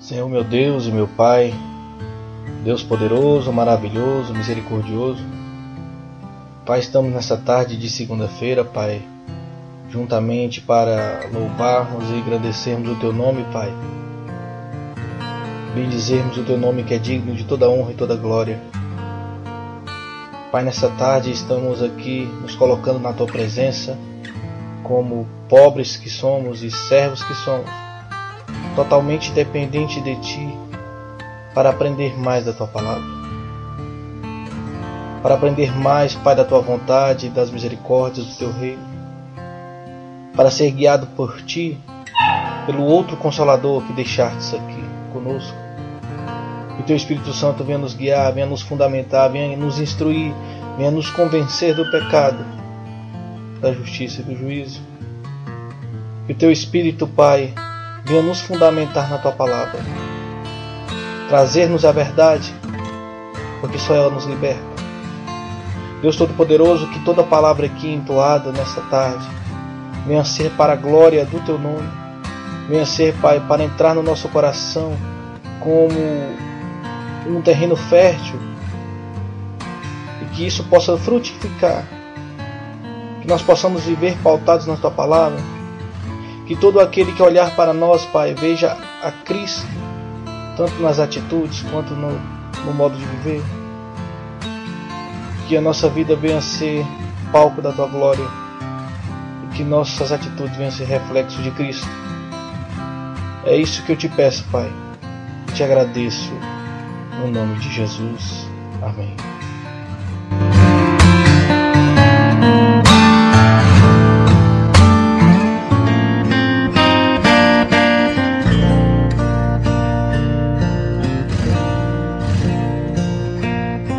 Senhor meu Deus e meu Pai, Deus poderoso, maravilhoso, misericordioso, Pai, estamos nessa tarde de segunda-feira, Pai, juntamente para louvarmos e agradecermos o Teu nome, Pai, bendizermos o Teu nome que é digno de toda honra e toda glória. Pai, nessa tarde estamos aqui nos colocando na Tua presença como pobres que somos e servos que somos, totalmente dependente de Ti, para aprender mais da Tua palavra, para aprender mais, Pai, da Tua vontade e das misericórdias do Teu reino, para ser guiado por Ti, pelo outro Consolador que deixastes aqui conosco. Que o Teu Espírito Santo venha nos guiar, venha nos fundamentar, venha nos instruir, venha nos convencer do pecado, da justiça e do juízo. Que o Teu Espírito, Pai, venha nos fundamentar na Tua palavra, trazer-nos a verdade, porque só ela nos liberta. Deus Todo-Poderoso, que toda palavra aqui entoada nesta tarde venha ser para a glória do Teu nome, venha ser, Pai, para entrar no nosso coração como um terreno fértil e que isso possa frutificar, que nós possamos viver pautados na Tua palavra, que todo aquele que olhar para nós, Pai, veja a Cristo, tanto nas atitudes quanto no modo de viver. Que a nossa vida venha a ser palco da Tua glória e que nossas atitudes venham a ser reflexo de Cristo. É isso que eu Te peço, Pai, e Te agradeço no nome de Jesus. Amém.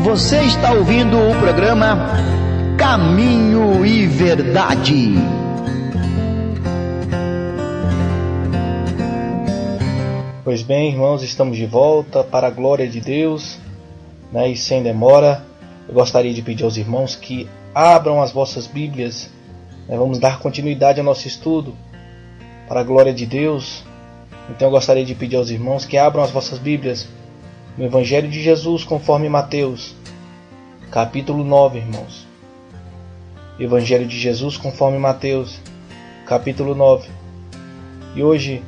Você está ouvindo o programa Caminho e Verdade. Pois bem, irmãos, estamos de volta para a glória de Deus, e sem demora, eu gostaria de pedir aos irmãos que abram as vossas Bíblias, vamos dar continuidade ao nosso estudo para a glória de Deus. Então eu gostaria de pedir aos irmãos que abram as vossas Bíblias no Evangelho de Jesus conforme Mateus, capítulo 9, irmãos. Evangelho de Jesus conforme Mateus, capítulo 9. E hoje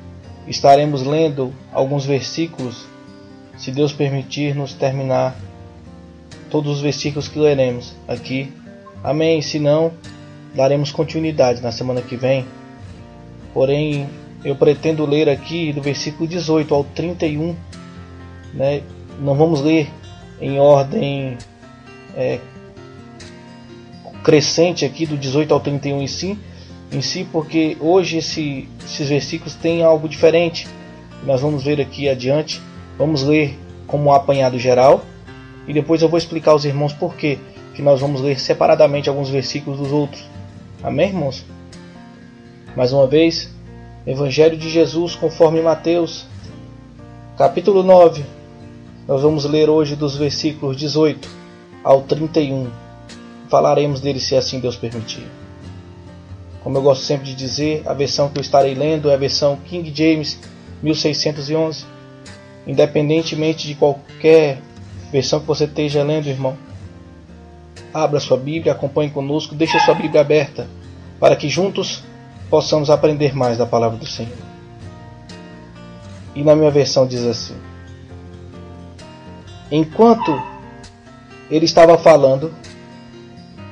estaremos lendo alguns versículos, se Deus permitir nos terminar todos os versículos que leremos aqui. Amém. Se não, daremos continuidade na semana que vem. Porém, eu pretendo ler aqui do versículo 18 ao 31, Não vamos ler em ordem crescente aqui do 18 ao 31 em si, porque hoje esses versículos têm algo diferente. Nós vamos ver aqui adiante. Vamos ler como um apanhado geral e depois eu vou explicar aos irmãos por que nós vamos ler separadamente alguns versículos dos outros. Amém, irmãos? Mais uma vez, Evangelho de Jesus conforme Mateus, capítulo 9. Nós vamos ler hoje dos versículos 18 ao 31. Falaremos dele se assim Deus permitir. Como eu gosto sempre de dizer, a versão que eu estarei lendo é a versão King James 1611. Independentemente de qualquer versão que você esteja lendo, irmão, abra sua Bíblia, acompanhe conosco, deixe a sua Bíblia aberta, para que juntos possamos aprender mais da palavra do Senhor. E na minha versão diz assim: enquanto ele estava falando,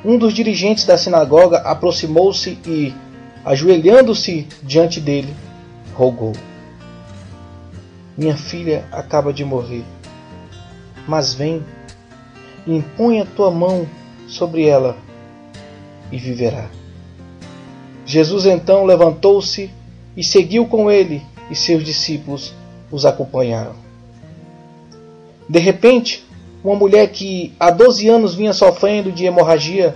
um dos dirigentes da sinagoga aproximou-se e, ajoelhando-se diante dele, rogou: minha filha acaba de morrer, mas vem, impõe a tua mão sobre ela e viverá. Jesus então levantou-se e seguiu com ele, e seus discípulos os acompanharam. De repente, uma mulher que há 12 anos vinha sofrendo de hemorragia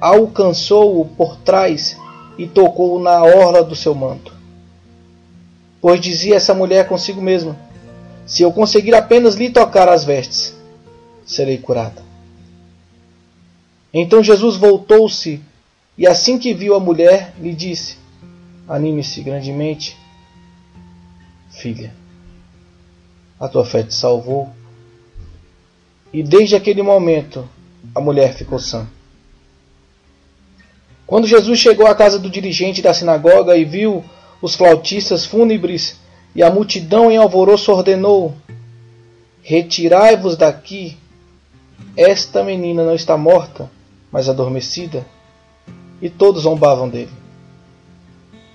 alcançou-o por trás e tocou-o na orla do seu manto. Pois dizia essa mulher consigo mesma: se eu conseguir apenas lhe tocar as vestes, serei curada. Então Jesus voltou-se e assim que viu a mulher, lhe disse: anime-se grandemente, filha, a tua fé te salvou. E desde aquele momento, a mulher ficou sã. Quando Jesus chegou à casa do dirigente da sinagoga e viu os flautistas fúnebres e a multidão em alvoroço, ordenou: retirai-vos daqui, esta menina não está morta, mas adormecida. E todos zombavam dele.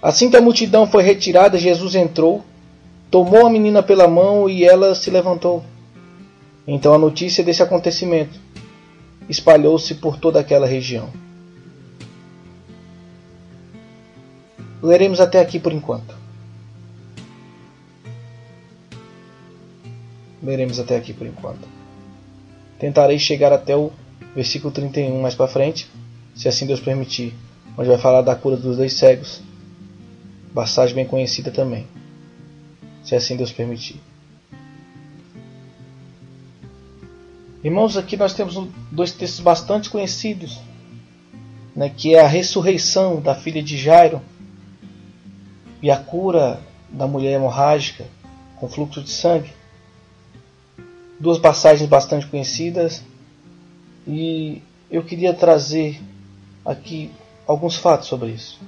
Assim que a multidão foi retirada, Jesus entrou, tomou a menina pela mão e ela se levantou. Então a notícia desse acontecimento espalhou-se por toda aquela região. Leremos até aqui por enquanto. Leremos até aqui por enquanto. Tentarei chegar até o versículo 31 mais para frente, se assim Deus permitir, onde vai falar da cura dos 2 cegos. Passagem bem conhecida também, se assim Deus permitir. Irmãos, aqui nós temos 2 textos bastante conhecidos, né, que é a ressurreição da filha de Jairo e a cura da mulher hemorrágica com fluxo de sangue. 2 passagens bastante conhecidas, e eu queria trazer aqui alguns fatos sobre isso.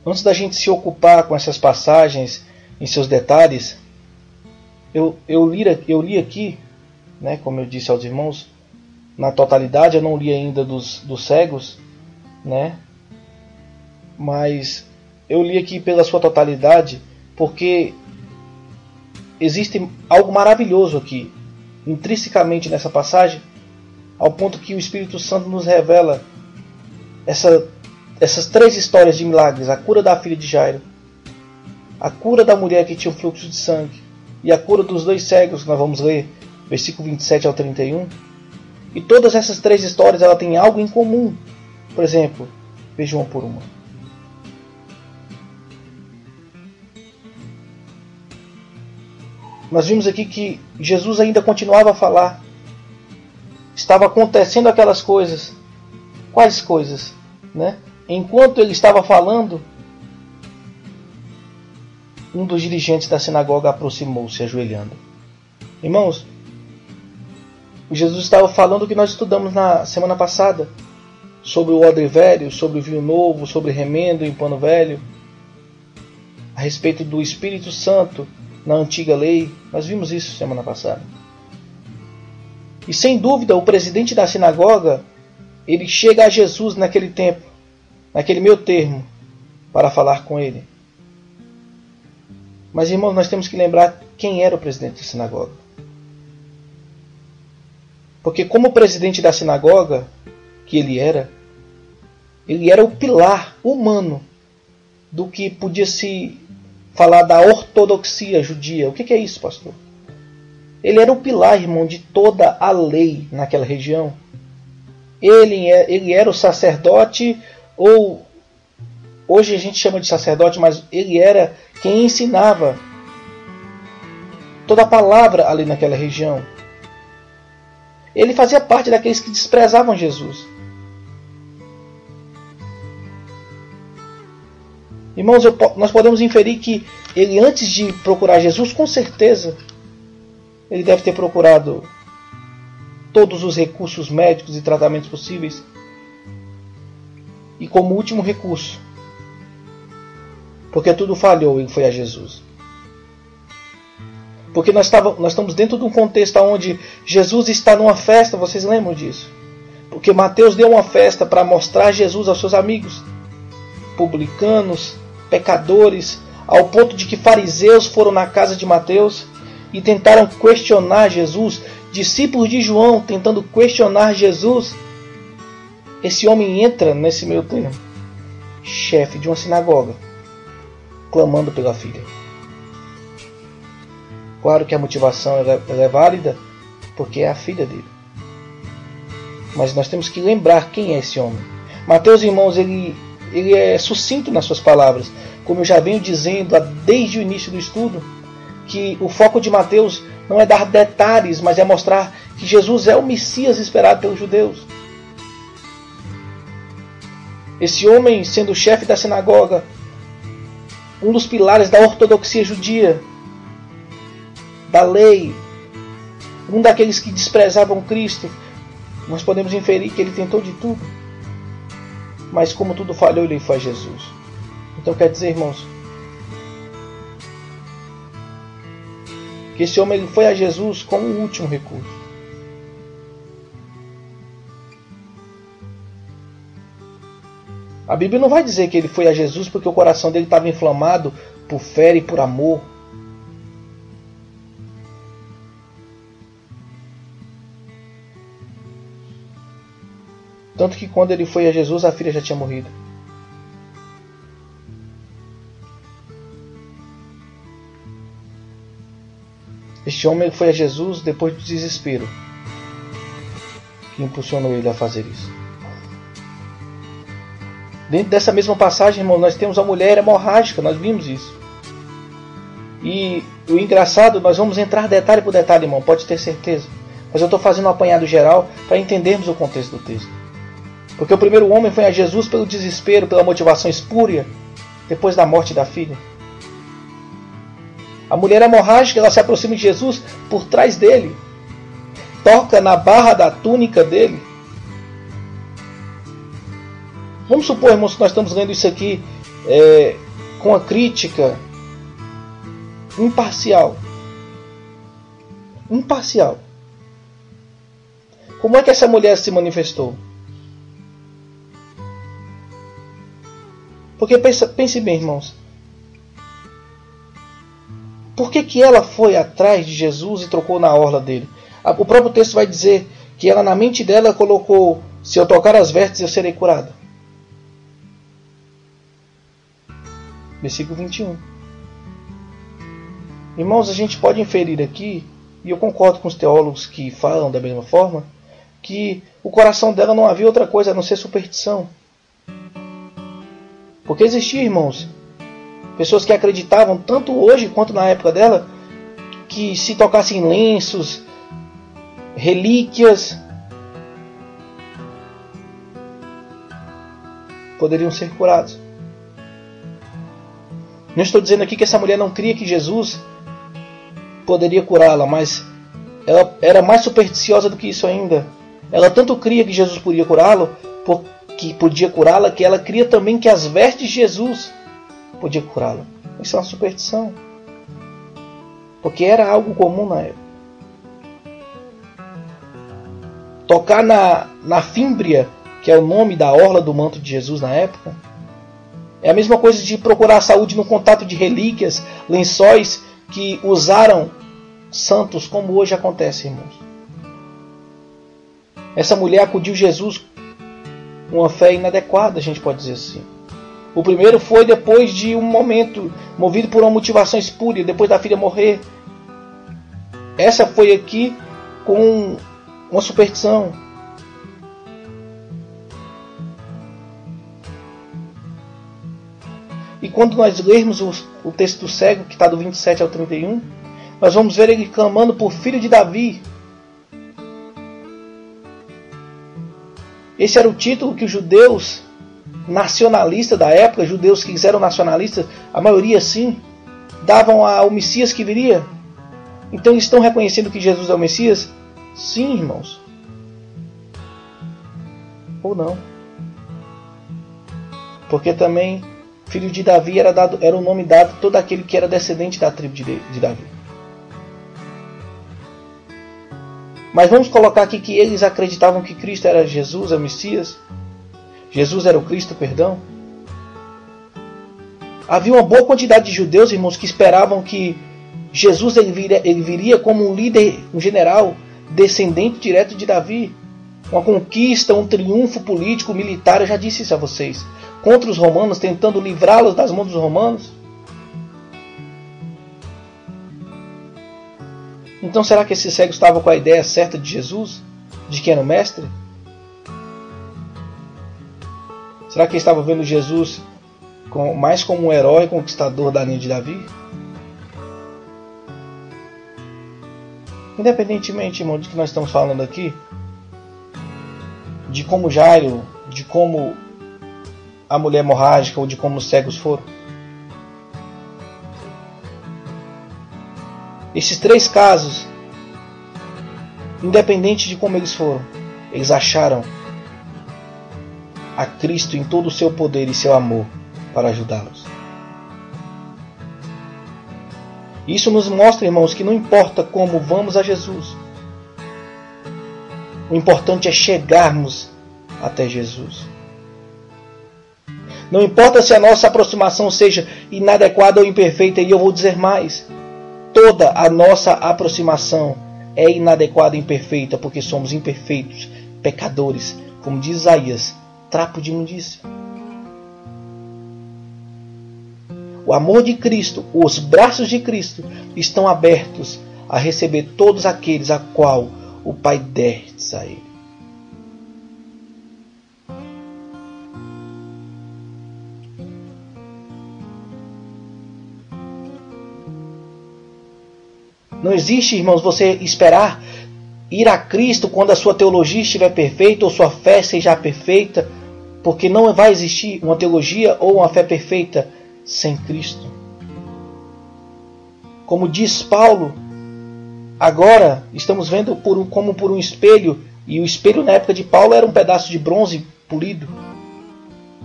Antes da gente se ocupar com essas passagens em seus detalhes, eu li aqui, né, como eu disse aos irmãos, na totalidade. Eu não li ainda dos cegos, né, mas eu li aqui pela sua totalidade, porque existe algo maravilhoso aqui, intrinsecamente nessa passagem, ao ponto que o Espírito Santo nos revela essas 3 histórias de milagres: a cura da filha de Jairo, a cura da mulher que tinha um fluxo de sangue e a cura dos 2 cegos, que nós vamos ler, versículo 27 ao 31. E todas essas 3 histórias ela têm algo em comum. Por exemplo, vejam uma por uma. Nós vimos aqui que Jesus ainda continuava a falar. Estava acontecendo aquelas coisas. Quais coisas? Né? Enquanto ele estava falando, um dos dirigentes da sinagoga aproximou-se, ajoelhando. Irmãos, Jesus estava falando o que nós estudamos na semana passada, sobre o odre velho, sobre o vinho novo, sobre remendo em pano velho, a respeito do Espírito Santo na antiga lei. Nós vimos isso semana passada. E sem dúvida o presidente da sinagoga, ele chega a Jesus naquele tempo, naquele meio termo, para falar com ele. Mas, irmãos, nós temos que lembrar quem era o presidente da sinagoga. Porque como presidente da sinagoga que ele era o pilar humano do que podia se falar da ortodoxia judia. O que é isso, pastor? Ele era o pilar, irmão, de toda a lei naquela região. Ele era o sacerdote, ou hoje a gente chama de sacerdote, mas ele era quem ensinava toda a palavra ali naquela região. Ele fazia parte daqueles que desprezavam Jesus. Irmãos, nós podemos inferir que ele, antes de procurar Jesus, com certeza, ele deve ter procurado todos os recursos médicos e tratamentos possíveis. E como último recurso, porque tudo falhou, ele foi a Jesus. Porque nós estamos dentro de um contexto onde Jesus está numa festa, vocês lembram disso? Porque Mateus deu uma festa para mostrar Jesus aos seus amigos, publicanos, pecadores, ao ponto de que fariseus foram na casa de Mateus e tentaram questionar Jesus, discípulos de João tentando questionar Jesus. Esse homem entra nesse meio termo, chefe de uma sinagoga, clamando pela filha. Claro que a motivação ela é válida, porque é a filha dele. Mas nós temos que lembrar quem é esse homem. Mateus, irmãos, ele é sucinto nas suas palavras. Como eu já venho dizendo desde o início do estudo, que o foco de Mateus não é dar detalhes, mas é mostrar que Jesus é o Messias esperado pelos judeus. Esse homem, sendo o chefe da sinagoga, um dos pilares da ortodoxia judia, da lei, um daqueles que desprezavam Cristo, nós podemos inferir que ele tentou de tudo. Mas como tudo falhou, ele foi a Jesus. Então quer dizer, irmãos, que esse homem ele foi a Jesus como o último recurso. A Bíblia não vai dizer que ele foi a Jesus porque o coração dele estava inflamado por fé e por amor. Tanto que quando ele foi a Jesus, a filha já tinha morrido. Este homem foi a Jesus depois do desespero que impulsionou ele a fazer isso. Dentro dessa mesma passagem, irmão, nós temos a mulher hemorrágica, nós vimos isso. E o engraçado, nós vamos entrar detalhe por detalhe, irmão, pode ter certeza. Mas eu estou fazendo um apanhado geral para entendermos o contexto do texto. Porque o primeiro homem foi a Jesus pelo desespero, pela motivação espúria, depois da morte da filha. A mulher hemorrágica, ela se aproxima de Jesus por trás dele, toca na barra da túnica dele. Vamos supor, irmãos, que nós estamos lendo isso aqui com a crítica imparcial. Imparcial. Como é que essa mulher se manifestou? Porque pense bem, irmãos. Por que ela foi atrás de Jesus e trocou na orla dele? O próprio texto vai dizer que ela na mente dela colocou: se eu tocar as vestes eu serei curada. Versículo 21. Irmãos, a gente pode inferir aqui, e eu concordo com os teólogos que falam da mesma forma, que o coração dela não havia outra coisa a não ser superstição. Porque existia, irmãos, pessoas que acreditavam, tanto hoje quanto na época dela, que se tocassem lenços, relíquias, poderiam ser curados. Não estou dizendo aqui que essa mulher não cria que Jesus poderia curá-la, mas ela era mais supersticiosa do que isso ainda. Ela tanto cria que Jesus podia curá-la, que ela cria também que as vestes de Jesus podia curá-la. Isso é uma superstição, porque era algo comum na época. Tocar na fímbria, que é o nome da orla do manto de Jesus na época, é a mesma coisa de procurar a saúde no contato de relíquias, lençóis que usaram santos, como hoje acontece, irmãos. Essa mulher acudiu Jesus com uma fé inadequada, a gente pode dizer assim. O primeiro foi depois de um momento movido por uma motivação espúria, depois da filha morrer. Essa foi aqui com uma superstição. E quando nós lermos o texto do cego, que está do 27 ao 31, nós vamos ver ele clamando por filho de Davi. Esse era o título que os judeus nacionalistas da época, judeus que eram nacionalistas, a maioria sim, davam ao Messias que viria. Então eles estão reconhecendo que Jesus é o Messias? Sim, irmãos. Ou não. Porque também filho de Davi era o nome dado a todo aquele que era descendente da tribo de Davi. Mas vamos colocar aqui que eles acreditavam que Cristo era Jesus, o Messias. Jesus era o Cristo, perdão. Havia uma boa quantidade de judeus, irmãos, que esperavam que Jesus ele viria como um líder, um general, descendente direto de Davi. Uma conquista, um triunfo político, militar, eu já disse isso a vocês. Contra os romanos, tentando livrá-los das mãos dos romanos. Então será que esse cego estava com a ideia certa de Jesus? De quem era o mestre? Será que ele estava vendo Jesus mais como um herói conquistador da linha de Davi? Independentemente, irmão, de que nós estamos falando aqui, de como Jairo, de como a mulher hemorrágica ou de como os cegos foram. Esses 3 casos, independente de como eles foram, eles acharam a Cristo em todo o seu poder e seu amor para ajudá-los. Isso nos mostra, irmãos, que não importa como vamos a Jesus, o importante é chegarmos até Jesus. Não importa se a nossa aproximação seja inadequada ou imperfeita, e eu vou dizer mais, toda a nossa aproximação é inadequada e imperfeita, porque somos imperfeitos, pecadores, como diz Isaías, trapo de imundícia. O amor de Cristo, os braços de Cristo estão abertos a receber todos aqueles a qual o Pai destes a Ele. Não existe, irmãos, você esperar ir a Cristo quando a sua teologia estiver perfeita ou sua fé seja perfeita, porque não vai existir uma teologia ou uma fé perfeita sem Cristo. Como diz Paulo, agora estamos vendo como por um espelho, e o espelho na época de Paulo era um pedaço de bronze polido.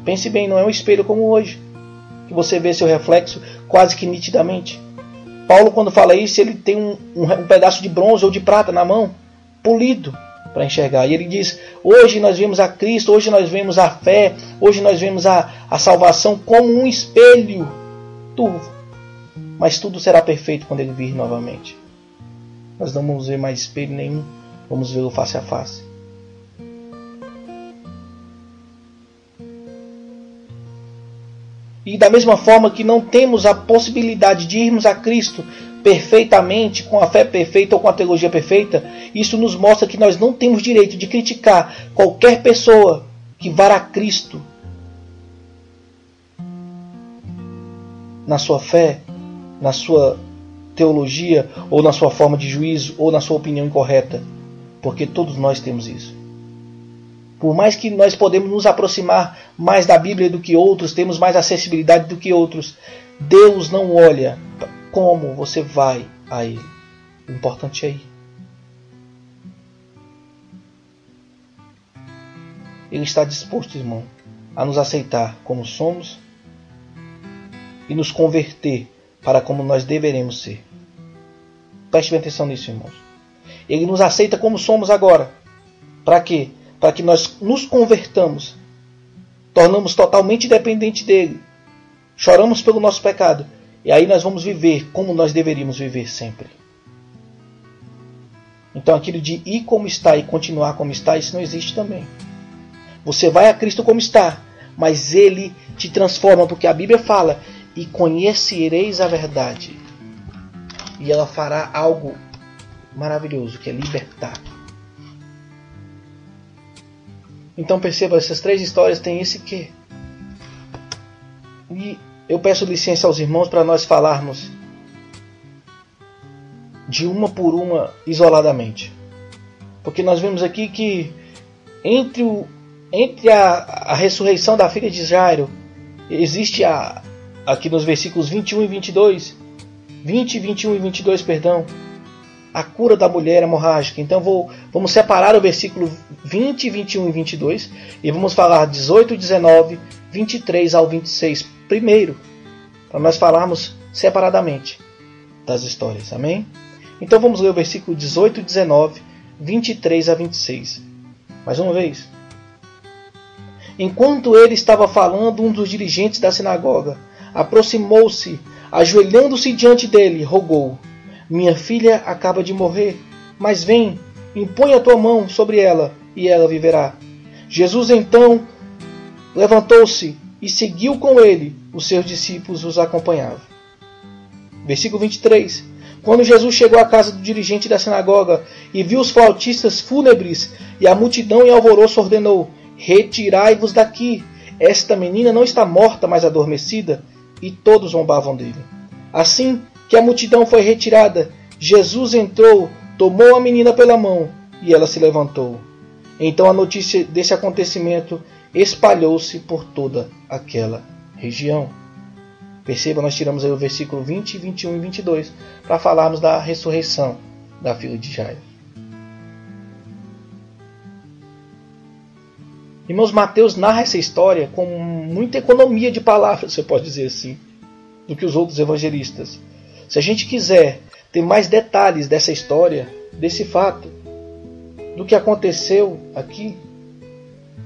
Pense bem, não é um espelho como hoje, que você vê seu reflexo quase que nitidamente. Paulo, quando fala isso, ele tem um pedaço de bronze ou de prata na mão, polido, para enxergar. E ele diz, hoje nós vemos a Cristo, hoje nós vemos a fé, hoje nós vemos a salvação como um espelho turvo. Mas tudo será perfeito quando ele vir novamente. Nós não vamos ver mais espelho nenhum, vamos vê-lo face a face. E da mesma forma que não temos a possibilidade de irmos a Cristo perfeitamente, com a fé perfeita ou com a teologia perfeita, isso nos mostra que nós não temos direito de criticar qualquer pessoa que vá a Cristo na sua fé, na sua teologia, ou na sua forma de juízo, ou na sua opinião incorreta, porque todos nós temos isso. Por mais que nós podemos nos aproximar mais da Bíblia do que outros, temos mais acessibilidade do que outros, Deus não olha como você vai a Ele. O importante é ir. Ele está disposto, irmão, a nos aceitar como somos e nos converter para como nós deveremos ser. Preste bem atenção nisso, irmãos. Ele nos aceita como somos agora. Para quê? Para que nós nos convertamos, tornamos totalmente dependente dele, choramos pelo nosso pecado, e aí nós vamos viver como nós deveríamos viver sempre. Então aquilo de ir como está e continuar como está, isso não existe também. Você vai a Cristo como está, mas Ele te transforma, porque a Bíblia fala, e conhecereis a verdade, e ela fará algo maravilhoso, que é libertar. Então perceba, essas 3 histórias têm esse quê? E eu peço licença aos irmãos para nós falarmos de uma por uma isoladamente. Porque nós vemos aqui que entre a ressurreição da filha de Jairo, existe aqui nos versículos 21 e 22, 20, 21 e 22, perdão, a cura da mulher hemorrágica. Então vamos separar o versículo 20, 21 e 22 e vamos falar 18, 19, 23 ao 26 primeiro, para nós falarmos separadamente das histórias. Amém? Então vamos ler o versículo 18, 19, 23 a 26. Mais uma vez. Enquanto ele estava falando, um dos dirigentes da sinagoga aproximou-se, ajoelhando-se diante dele, rogou: minha filha acaba de morrer, mas vem, impõe a tua mão sobre ela, e ela viverá. Jesus então levantou-se e seguiu com ele, os seus discípulos os acompanhavam. Versículo 23. Quando Jesus chegou à casa do dirigente da sinagoga e viu os flautistas fúnebres e a multidão em alvoroço, ordenou: retirai-vos daqui, esta menina não está morta, mas adormecida. E todos zombavam dele. Assim que a multidão foi retirada, Jesus entrou, tomou a menina pela mão e ela se levantou. Então a notícia desse acontecimento espalhou-se por toda aquela região. Perceba, nós tiramos aí o versículo 20, 21 e 22 para falarmos da ressurreição da filha de Jairo. Irmãos, Mateus narra essa história com muita economia de palavras, você pode dizer assim, do que os outros evangelistas. Se a gente quiser ter mais detalhes dessa história, desse fato, do que aconteceu aqui,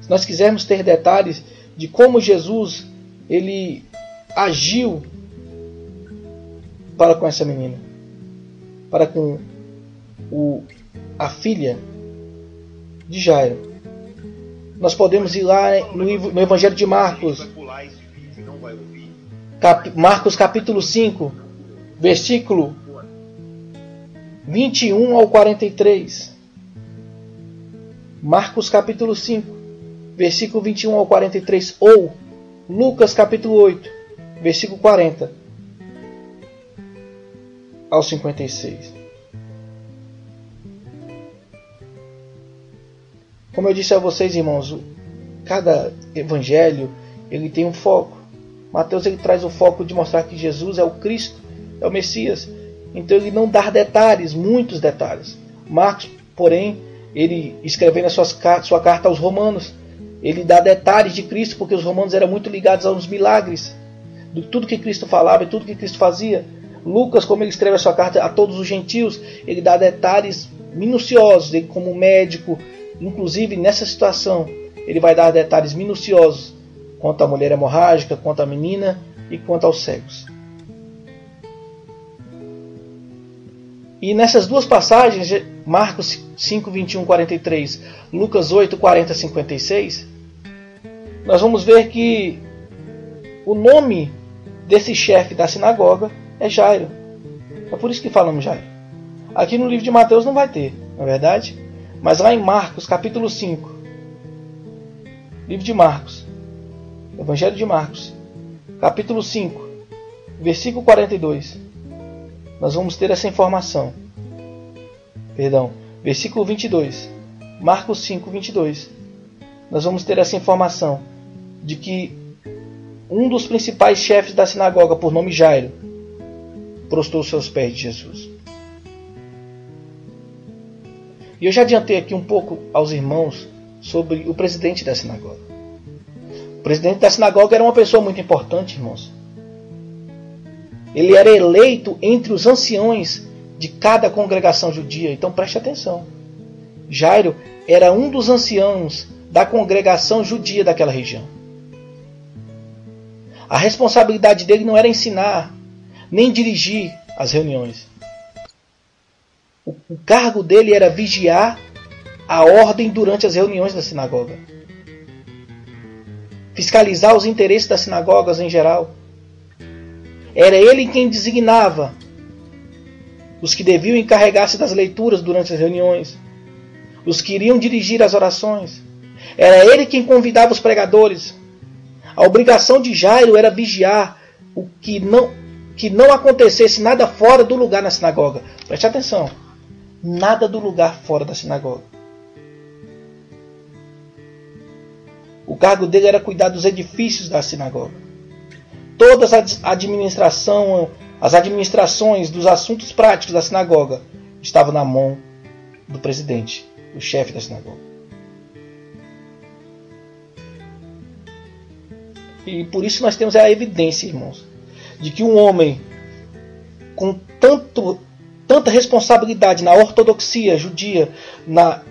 se nós quisermos ter detalhes de como Jesus ele agiu para com essa menina, para com a filha de Jairo, nós podemos ir lá no Evangelho de Marcos, Marcos capítulo 5, versículo 21 ao 43. Marcos capítulo 5, versículo 21 ao 43. Ou Lucas capítulo 8, versículo 40 ao 56. Como eu disse a vocês, irmãos, cada evangelho ele tem um foco. Mateus ele traz o foco de mostrar que Jesus é o Cristo, é o Messias. Então ele não dá detalhes, muitos detalhes. Marcos, porém, ele escrevendo sua carta aos romanos, ele dá detalhes de Cristo, porque os romanos eram muito ligados aos milagres, de tudo que Cristo falava e tudo que Cristo fazia. Lucas, como ele escreve a sua carta a todos os gentios, ele dá detalhes minuciosos, ele como médico, inclusive nessa situação, ele vai dar detalhes minuciosos quanto à mulher hemorrágica, quanto à menina e quanto aos cegos. E nessas duas passagens, Marcos 5, 21, 43, Lucas 8, 40, 56, nós vamos ver que o nome desse chefe da sinagoga é Jairo. É por isso que falamos Jairo. Aqui no livro de Mateus não vai ter, não é verdade? Mas lá em Marcos, capítulo 5, livro de Marcos, Evangelho de Marcos, capítulo 5, versículo 42, nós vamos ter essa informação. Versículo 22, Marcos 5, 22, nós vamos ter essa informação de que um dos principais chefes da sinagoga, por nome Jairo, prostrou seus pés de Jesus. E eu já adiantei aqui um pouco aos irmãos sobre o presidente da sinagoga. O presidente da sinagoga era uma pessoa muito importante, irmãos. Ele era eleito entre os anciões de cada congregação judia. Então preste atenção. Jairo era um dos anciãos da congregação judia daquela região. A responsabilidade dele não era ensinar, nem dirigir as reuniões. O cargo dele era vigiar a ordem durante as reuniões da sinagoga. Fiscalizar os interesses das sinagogas em geral. Era ele quem designava os que deviam encarregar-se das leituras durante as reuniões, os que iriam dirigir as orações. Era ele quem convidava os pregadores. A obrigação de Jairo era vigiar o que não acontecesse nada fora do lugar na sinagoga. Preste atenção. Nada do lugar fora da sinagoga. O cargo dele era cuidar dos edifícios da sinagoga. Todas as administrações dos assuntos práticos da sinagoga estavam na mão do presidente, do chefe da sinagoga. E por isso nós temos a evidência, irmãos, de que um homem com tanta responsabilidade na ortodoxia judia, na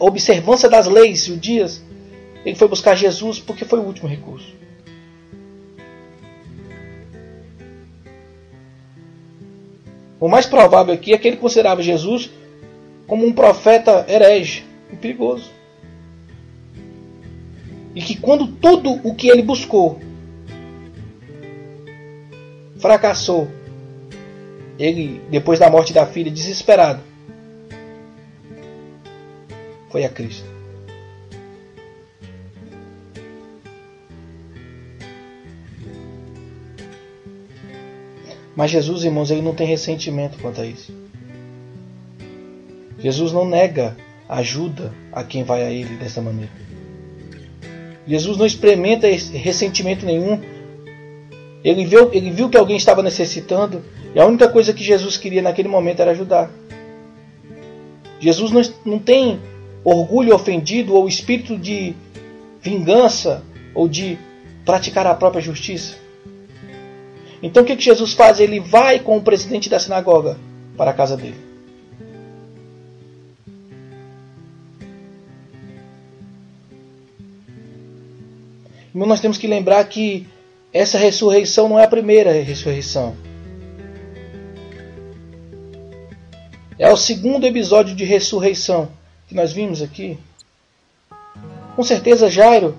observância das leis judias, ele foi buscar Jesus porque foi o último recurso. O mais provável aqui é que ele considerava Jesus como um profeta herege e perigoso. E que quando tudo o que ele buscou fracassou, ele, depois da morte da filha, desesperado, foi a Cristo. Mas Jesus, irmãos, ele não tem ressentimento quanto a isso. Jesus não nega ajuda a quem vai a ele dessa maneira. Jesus não experimenta ressentimento nenhum Ele viu que alguém estava necessitando, e a única coisa que Jesus queria naquele momento era ajudar. Jesus não tem orgulho ofendido ou espírito de vingança ou de praticar a própria justiça. Então o que Jesus faz? Ele vai com o presidente da sinagoga para a casa dele. Então nós temos que lembrar que essa ressurreição não é a primeira ressurreição. É o segundo episódio de ressurreição que nós vimos aqui. Com certeza Jairo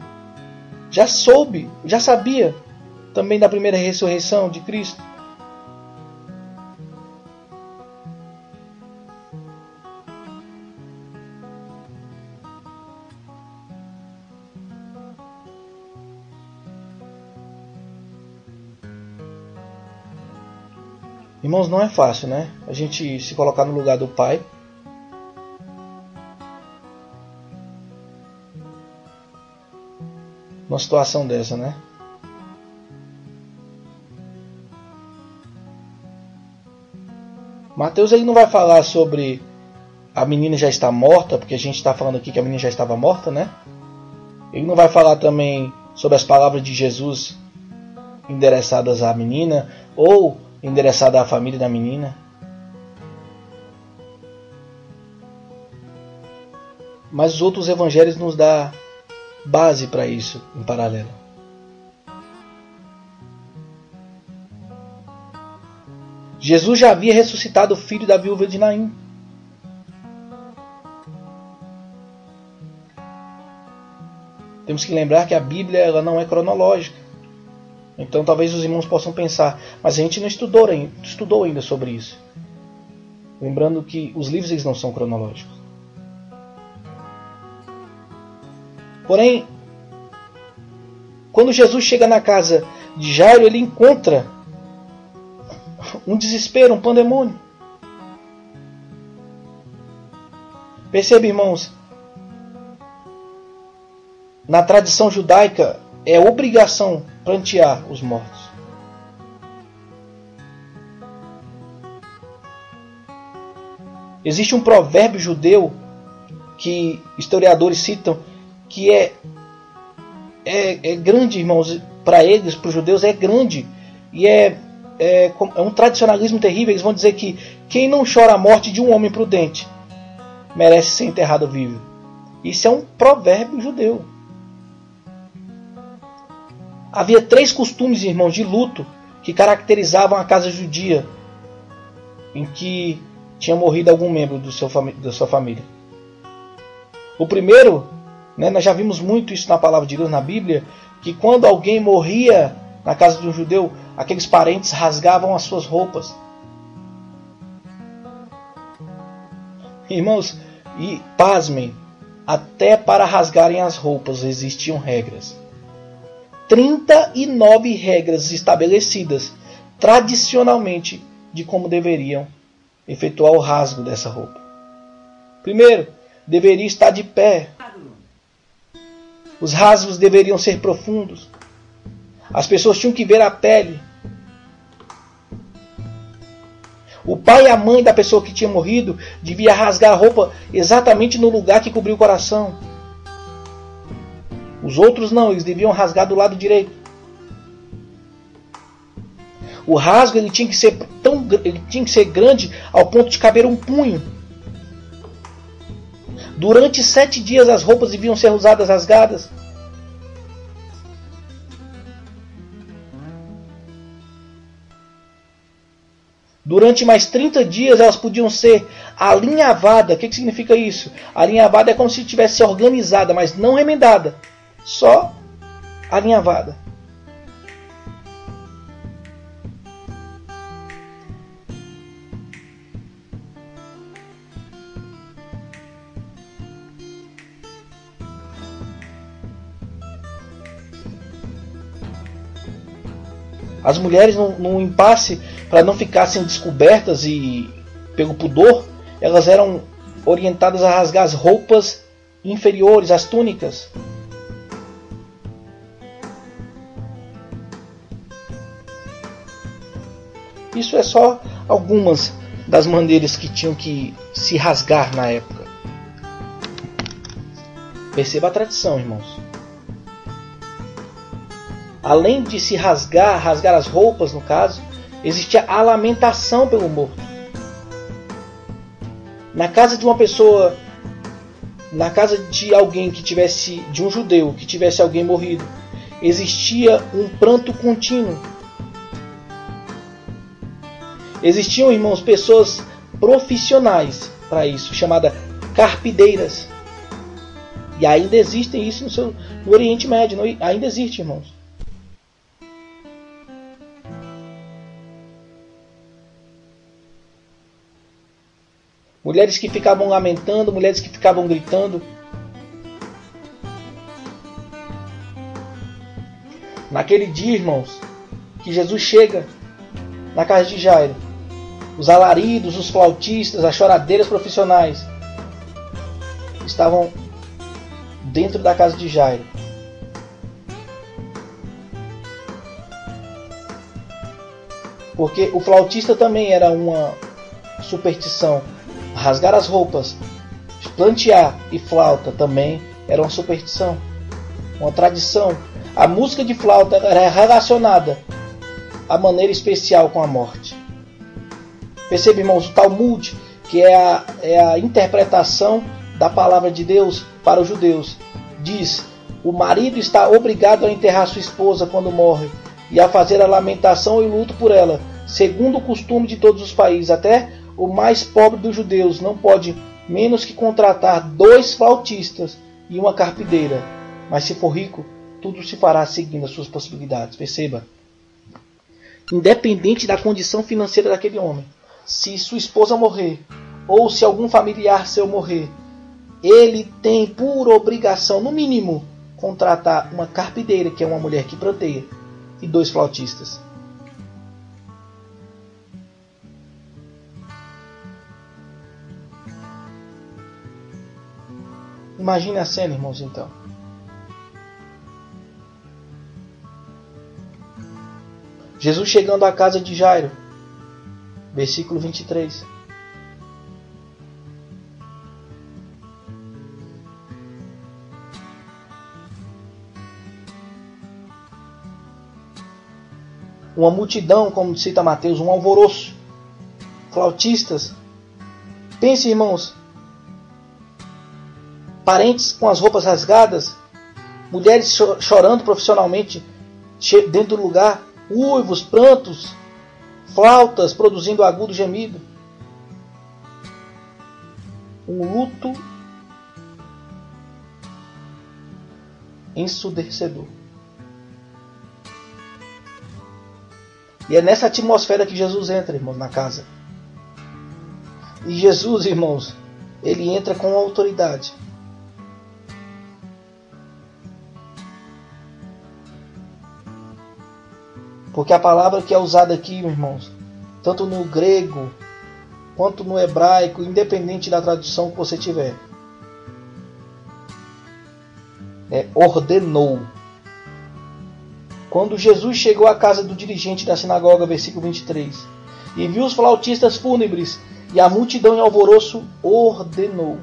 já sabia também da primeira ressurreição de Cristo. Irmãos, não é fácil, né? A gente se colocar no lugar do Pai. Numa situação dessa, né? Mateus aí não vai falar sobre a menina já está morta, porque a gente está falando aqui que a menina já estava morta, né? Ele não vai falar também sobre as palavras de Jesus endereçadas à menina ou endereçada à família da menina. Mas os outros evangelhos nos dão base para isso em paralelo. Jesus já havia ressuscitado o filho da viúva de Naim. Temos que lembrar que a Bíblia ela não é cronológica. Então talvez os irmãos possam pensar, mas a gente não estudou ainda sobre isso. Lembrando que os livros eles não são cronológicos. Porém, quando Jesus chega na casa de Jairo, ele encontra um desespero, um pandemônio. Perceba, irmãos, na tradição judaica é obrigação prantear os mortos. Existe um provérbio judeu que historiadores citam que é grande, irmãos, para eles, para os judeus é grande e é um tradicionalismo terrível. Eles vão dizer que quem não chora a morte de um homem prudente merece ser enterrado vivo. Isso é um provérbio judeu. Havia 3 costumes, irmãos, de luto que caracterizavam a casa judia em que tinha morrido algum membro da sua família. O primeiro, né, nós já vimos muito isso na palavra de Deus, na Bíblia, que quando alguém morria na casa de um judeu, aqueles parentes rasgavam as suas roupas. Irmãos, e pasmem, até para rasgarem as roupas existiam regras. 39 regras estabelecidas tradicionalmente de como deveriam efetuar o rasgo dessa roupa. Primeiro, deveria estar de pé. Os rasgos deveriam ser profundos. As pessoas tinham que ver a pele. O pai e a mãe da pessoa que tinha morrido devia rasgar a roupa exatamente no lugar que cobriu o coração. Os outros não, eles deviam rasgar do lado direito. O rasgo ele tinha que ser grande ao ponto de caber um punho. Durante 7 dias as roupas deviam ser usadas rasgadas. Durante mais 30 dias elas podiam ser alinhavadas. O que significa isso? Alinhavada é como se estivesse organizada, mas não remendada. Só alinhavada. As mulheres, num impasse, para não ficassem descobertas e pelo pudor, elas eram orientadas a rasgar as roupas inferiores, as túnicas. Isso é só algumas das maneiras que tinham que se rasgar na época. Perceba a tradição, irmãos. Além de se rasgar as roupas no caso, existia a lamentação pelo morto. Na casa de uma pessoa, na casa de alguém que tivesse, de um judeu que tivesse alguém morrido, existia um pranto contínuo. Existiam, irmãos, pessoas profissionais para isso, chamadas carpideiras. E ainda existem isso no Oriente Médio, ainda existe, irmãos. Mulheres que ficavam lamentando, mulheres que ficavam gritando. Naquele dia, irmãos, que Jesus chega na casa de Jairo, os alaridos, os flautistas, as choradeiras profissionais estavam dentro da casa de Jairo. Porque o flautista também era uma superstição. Rasgar as roupas, plantear e flauta também era uma superstição, uma tradição. A música de flauta era relacionada à maneira especial com a morte. Percebe, irmãos, o Talmud, que é a interpretação da palavra de Deus para os judeus, diz: o marido está obrigado a enterrar sua esposa quando morre e a fazer a lamentação e luto por ela, segundo o costume de todos os países. Até o mais pobre dos judeus não pode menos que contratar 2 flautistas e uma carpideira. Mas se for rico, tudo se fará seguindo as suas possibilidades. Perceba. Independente da condição financeira daquele homem, se sua esposa morrer, ou se algum familiar seu morrer, ele tem por obrigação, no mínimo, contratar uma carpideira, que é uma mulher que pranteia, e 2 flautistas. Imagine a cena, irmãos, então. Jesus chegando à casa de Jairo. Versículo 23. Uma multidão, como cita Mateus, um alvoroço. Flautistas. Pense, irmãos. Parentes com as roupas rasgadas, mulheres chorando profissionalmente dentro do lugar, uivos, prantos, flautas produzindo agudo gemido. Um luto ensurdecedor. E é nessa atmosfera que Jesus entra, irmãos, na casa. E Jesus, irmãos, ele entra com autoridade. Porque a palavra que é usada aqui, irmãos, tanto no grego quanto no hebraico, independente da tradução que você tiver, é ordenou. Quando Jesus chegou à casa do dirigente da sinagoga, versículo 23, e viu os flautistas fúnebres e a multidão em alvoroço, ordenou: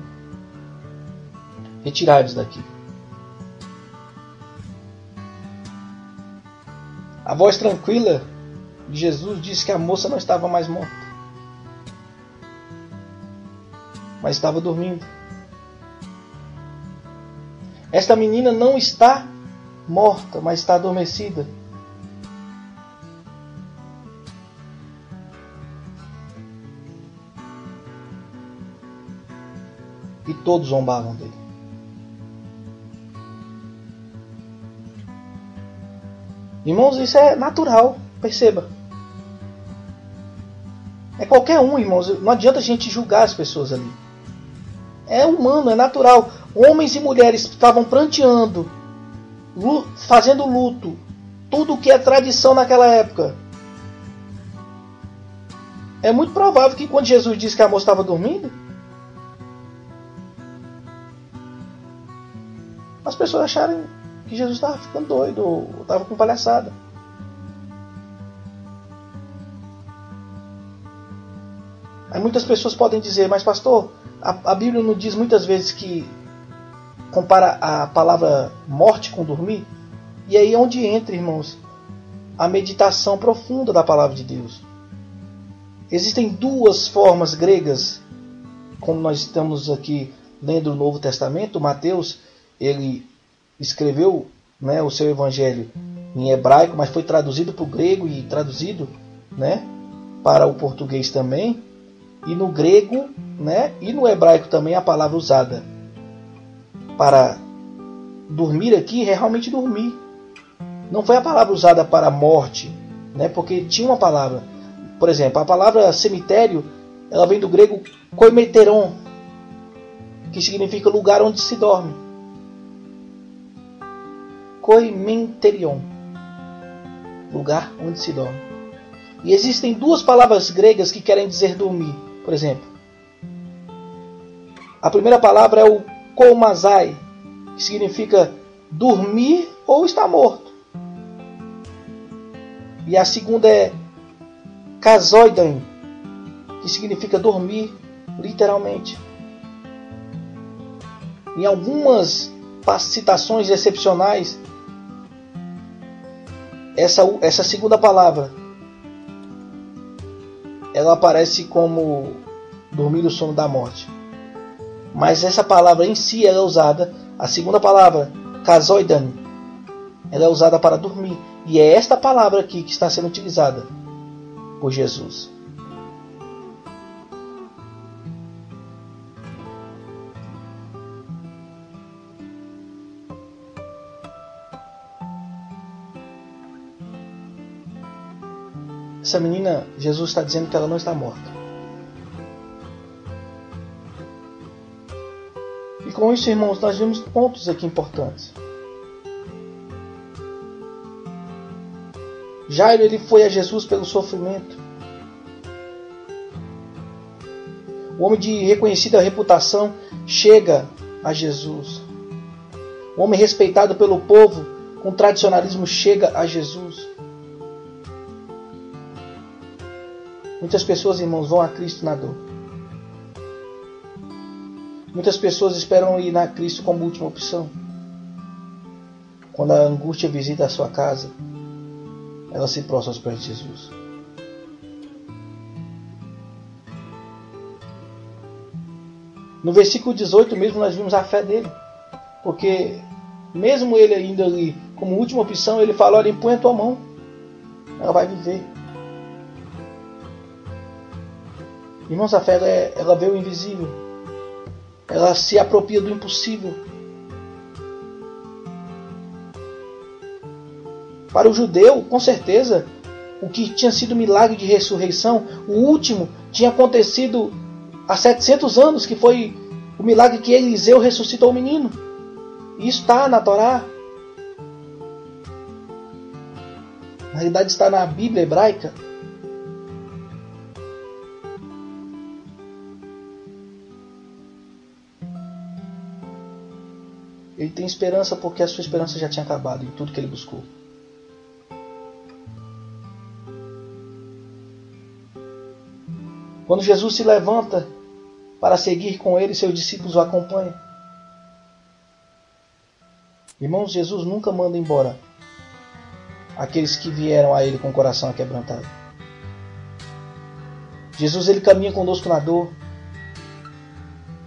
retirai-vos daqui. A voz tranquila de Jesus disse que a moça não estava mais morta, mas estava dormindo. Esta menina não está morta, mas está adormecida. E todos zombavam dele. Irmãos, isso é natural, perceba. É qualquer um, irmãos. Não adianta a gente julgar as pessoas ali. É humano, é natural. Homens e mulheres estavam pranteando, fazendo luto. Tudo que é tradição naquela época. É muito provável que quando Jesus disse que a moça estava dormindo, as pessoas acharam que Jesus estava ficando doido ou estava com palhaçada. Aí muitas pessoas podem dizer, mas pastor, a Bíblia não diz muitas vezes que compara a palavra morte com dormir? E aí é onde entra, irmãos, a meditação profunda da palavra de Deus. Existem duas formas gregas, como nós estamos aqui lendo o Novo Testamento. Mateus, ele escreveu, né, o seu evangelho em hebraico, mas foi traduzido para o grego e traduzido, né, para o português também. E no grego, né, e no hebraico também, a palavra usada para dormir aqui é realmente dormir. Não foi a palavra usada para morte, né, porque tinha uma palavra. Por exemplo, a palavra cemitério, ela vem do grego koimeteron, que significa lugar onde se dorme. Koimenterion, lugar onde se dorme. E existem duas palavras gregas que querem dizer dormir. Por exemplo, a primeira palavra é o koumazai, que significa dormir ou estar morto. E a segunda é kazoidan, que significa dormir, literalmente. Em algumas citações excepcionais, essa segunda palavra, ela aparece como dormir o sono da morte. Mas essa palavra em si ela é usada, a segunda palavra, kazoidan, ela é usada para dormir. E é esta palavra aqui que está sendo utilizada por Jesus. Essa menina, Jesus está dizendo que ela não está morta. E com isso, irmãos, nós vemos pontos aqui importantes. Jairo, ele foi a Jesus pelo sofrimento. O homem de reconhecida reputação chega a Jesus. O homem respeitado pelo povo, com tradicionalismo, chega a Jesus. Muitas pessoas, irmãos, vão a Cristo na dor. Muitas pessoas esperam ir a Cristo como última opção. Quando a angústia visita a sua casa, ela se prostra aos pés de Jesus. No versículo 18 mesmo nós vimos a fé dele. Porque mesmo ele indo ali como última opção, ele fala, olha, impõe a tua mão. Ela vai viver. Irmãos, a fé ela vê o invisível. Ela se apropria do impossível. Para o judeu, com certeza, o que tinha sido milagre de ressurreição, o último tinha acontecido há 700 anos, que foi o milagre que Eliseu ressuscitou o menino. Isso está na Torá. Na realidade está na Bíblia hebraica. Ele tem esperança porque a sua esperança já tinha acabado em tudo que ele buscou. Quando Jesus se levanta para seguir com ele, seus discípulos o acompanham. Irmãos, Jesus nunca manda embora aqueles que vieram a ele com o coração aquebrantado. Jesus, ele caminha conosco na dor.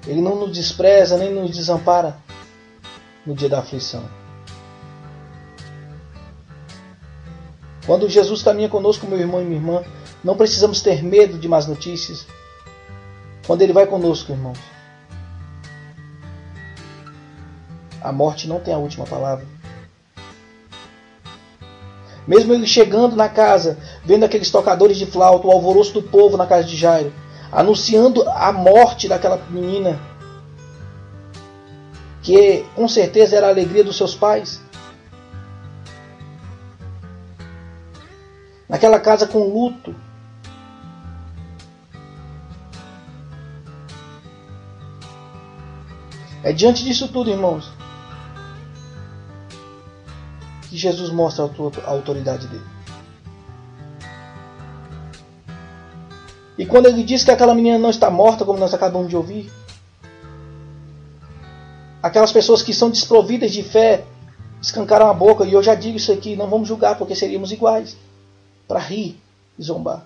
Ele não nos despreza nem nos desampara no dia da aflição. Quando Jesus caminha conosco, meu irmão e minha irmã, não precisamos ter medo de más notícias. Quando ele vai conosco, irmãos, a morte não tem a última palavra. Mesmo ele chegando na casa, vendo aqueles tocadores de flauta, o alvoroço do povo na casa de Jairo, anunciando a morte daquela menina, que com certeza era a alegria dos seus pais. Naquela casa com luto. É diante disso tudo, irmãos, que Jesus mostra a autoridade dele. E quando ele diz que aquela menina não está morta, como nós acabamos de ouvir, aquelas pessoas que são desprovidas de fé escancaram a boca. E eu já digo isso aqui, não vamos julgar, porque seríamos iguais, para rir e zombar.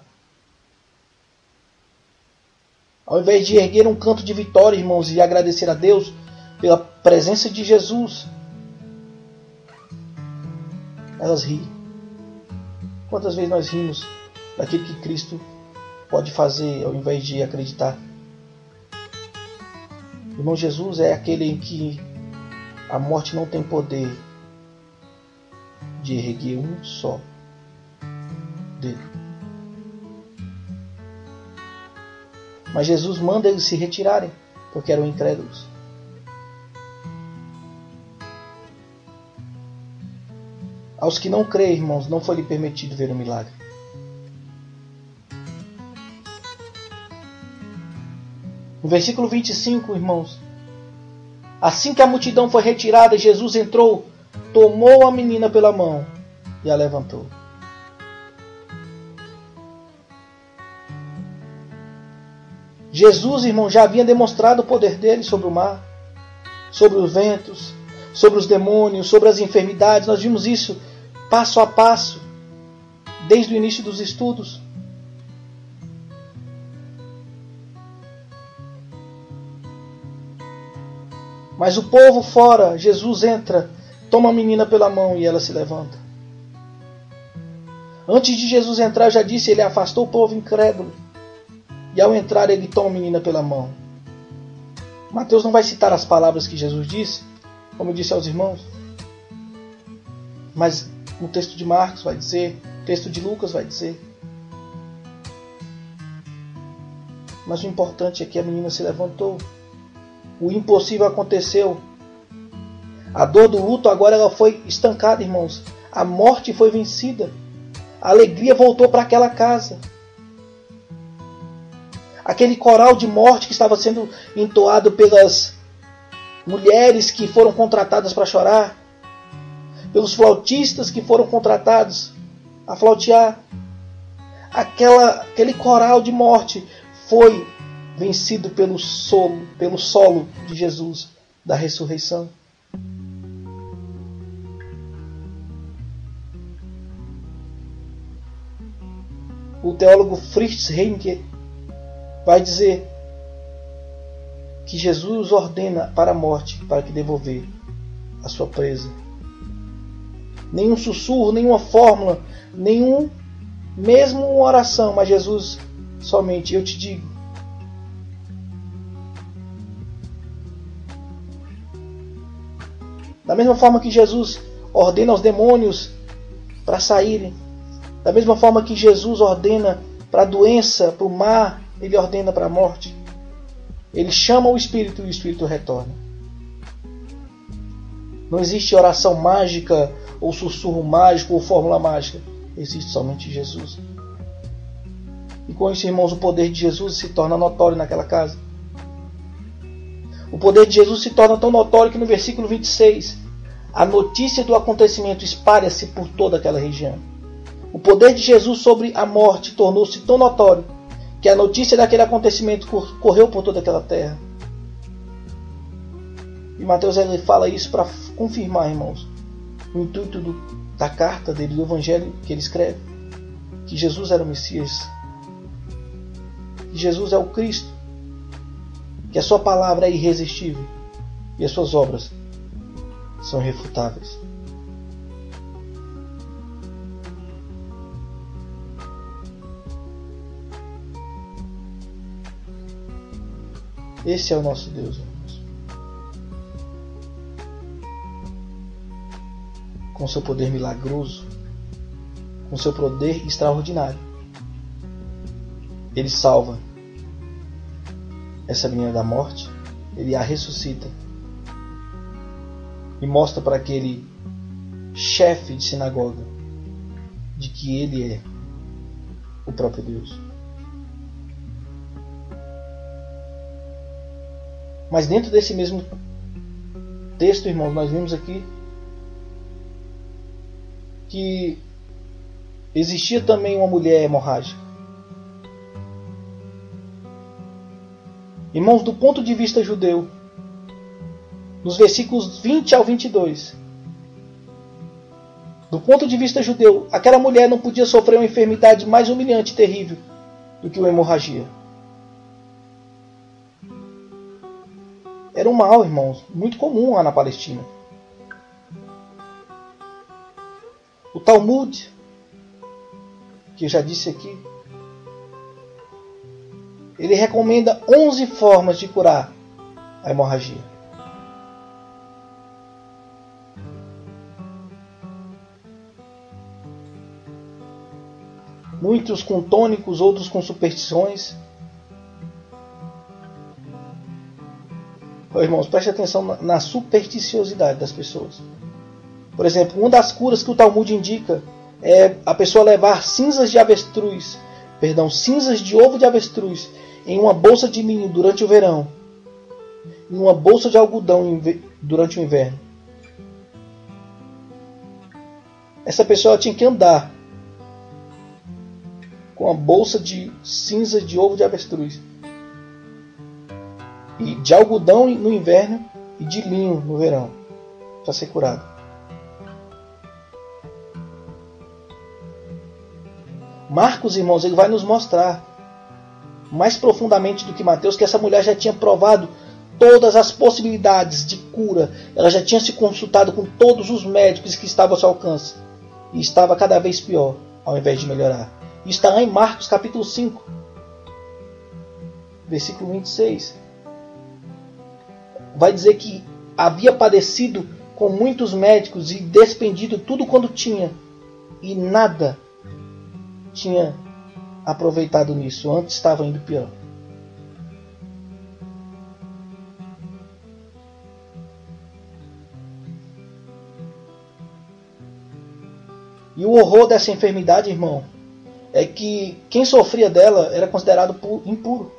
Ao invés de erguer um canto de vitória, irmãos, e agradecer a Deus pela presença de Jesus, elas riem. Quantas vezes nós rimos daquilo que Cristo pode fazer, ao invés de acreditar? Irmão, Jesus é aquele em que a morte não tem poder de erguer um só dele. Mas Jesus manda eles se retirarem, porque eram incrédulos. Aos que não creem, irmãos, não foi lhe permitido ver o milagre. No versículo 25, irmãos, assim que a multidão foi retirada, Jesus entrou, tomou a menina pela mão e a levantou. Jesus, irmão, já havia demonstrado o poder dele sobre o mar, sobre os ventos, sobre os demônios, sobre as enfermidades. Nós vimos isso passo a passo, desde o início dos estudos. Mas o povo fora, Jesus entra, toma a menina pela mão e ela se levanta. Antes de Jesus entrar, eu já disse, ele afastou o povo incrédulo. E ao entrar, ele toma a menina pela mão. Mateus não vai citar as palavras que Jesus disse, como eu disse aos irmãos. Mas no texto de Marcos vai dizer, no texto de Lucas vai dizer. Mas o importante é que a menina se levantou. O impossível aconteceu. A dor do luto agora ela foi estancada, irmãos. A morte foi vencida. A alegria voltou para aquela casa. Aquele coral de morte que estava sendo entoado pelas mulheres que foram contratadas para chorar, pelos flautistas que foram contratados a flautear, aquele coral de morte foi vencido pelo solo de Jesus, da ressurreição. O teólogo Fritz Henke vai dizer que Jesus ordena para a morte para que devolver a sua presa. Nenhum sussurro, nenhuma fórmula, mesmo uma oração, mas Jesus somente, eu te digo. Da mesma forma que Jesus ordena aos demônios para saírem, da mesma forma que Jesus ordena para a doença, para o mar, ele ordena para a morte. Ele chama o Espírito e o Espírito retorna. Não existe oração mágica, ou sussurro mágico, ou fórmula mágica. Existe somente Jesus. E com isso, irmãos, o poder de Jesus se torna notório naquela casa. O poder de Jesus se torna tão notório que no versículo 26, a notícia do acontecimento espalha-se por toda aquela região. O poder de Jesus sobre a morte tornou-se tão notório que a notícia daquele acontecimento correu por toda aquela terra. E Mateus ele fala isso para confirmar, irmãos, o intuito da carta dele, do evangelho que ele escreve, que Jesus era o Messias, que Jesus é o Cristo, que a sua palavra é irresistível e as suas obras são irrefutáveis. Esse é o nosso Deus, irmãos. Com seu poder milagroso, com seu poder extraordinário, ele salva essa menina da morte, ele a ressuscita e mostra para aquele chefe de sinagoga de que ele é o próprio Deus. Mas dentro desse mesmo texto, irmãos, nós vimos aqui que existia também uma mulher hemorrágica. Irmãos, do ponto de vista judeu, nos versículos 20 ao 22, do ponto de vista judeu, aquela mulher não podia sofrer uma enfermidade mais humilhante e terrível do que uma hemorragia. Era um mal, irmãos, muito comum lá na Palestina. O Talmud, que eu já disse aqui, ele recomenda 11 formas de curar a hemorragia. Muitos com tônicos, outros com superstições. Irmãos, preste atenção na supersticiosidade das pessoas. Por exemplo, uma das curas que o Talmud indica é a pessoa levar cinzas de ovo de avestruz em uma bolsa de linho durante o verão, em uma bolsa de algodão durante o inverno. Essa pessoa tinha que andar com a bolsa de cinza de ovo de avestruz, e de algodão no inverno e de linho no verão, para ser curado. Marcos, irmãos, ele vai nos mostrar mais profundamente do que Mateus que essa mulher já tinha provado todas as possibilidades de cura. Ela já tinha se consultado com todos os médicos que estavam ao seu alcance e estava cada vez pior, ao invés de melhorar. Isso está lá em Marcos capítulo 5, versículo 26. Vai dizer que havia padecido com muitos médicos e despendido tudo quanto tinha, e nada tinha aproveitado nisso, antes estava indo pior. E o horror dessa enfermidade, irmão, é que quem sofria dela era considerado impuro,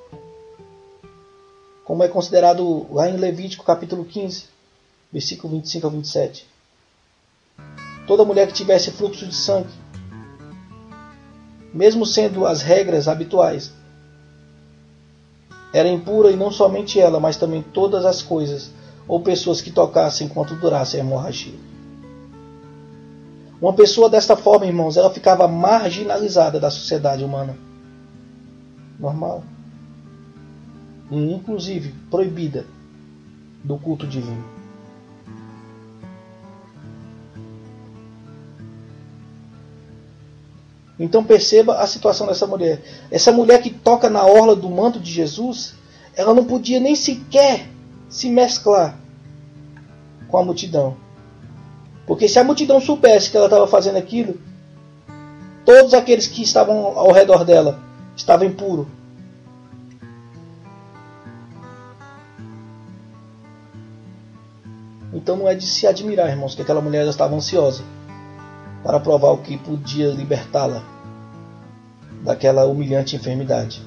como é considerado lá em Levítico capítulo 15, versículo 25 a 27. Toda mulher que tivesse fluxo de sangue, mesmo sendo as regras habituais, era impura, e não somente ela, mas também todas as coisas ou pessoas que tocassem enquanto durasse a hemorragia. Uma pessoa desta forma, irmãos, ela ficava marginalizada da sociedade humana normal, e inclusive proibida do culto divino. Então perceba a situação dessa mulher. Essa mulher que toca na orla do manto de Jesus, ela não podia nem sequer se mesclar com a multidão. Porque se a multidão soubesse que ela estava fazendo aquilo, todos aqueles que estavam ao redor dela estavam impuros. Então não é de se admirar, irmãos, que aquela mulher estava ansiosa para provar o que podia libertá-la daquela humilhante enfermidade,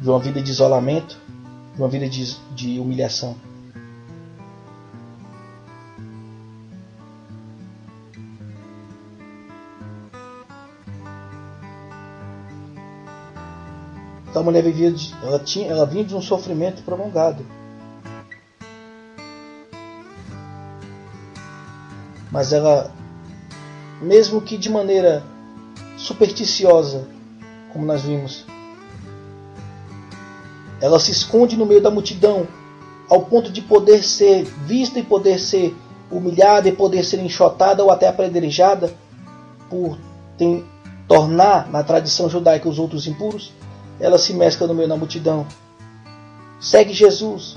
de uma vida de isolamento, de uma vida de humilhação. Então a mulher ela vinha de um sofrimento prolongado. Mas ela, mesmo que de maneira supersticiosa, como nós vimos, ela se esconde no meio da multidão, ao ponto de poder ser vista e poder ser humilhada e poder ser enxotada ou até apedrejada por tornar na tradição judaica os outros impuros. Ela se mescla no meio da multidão, segue Jesus.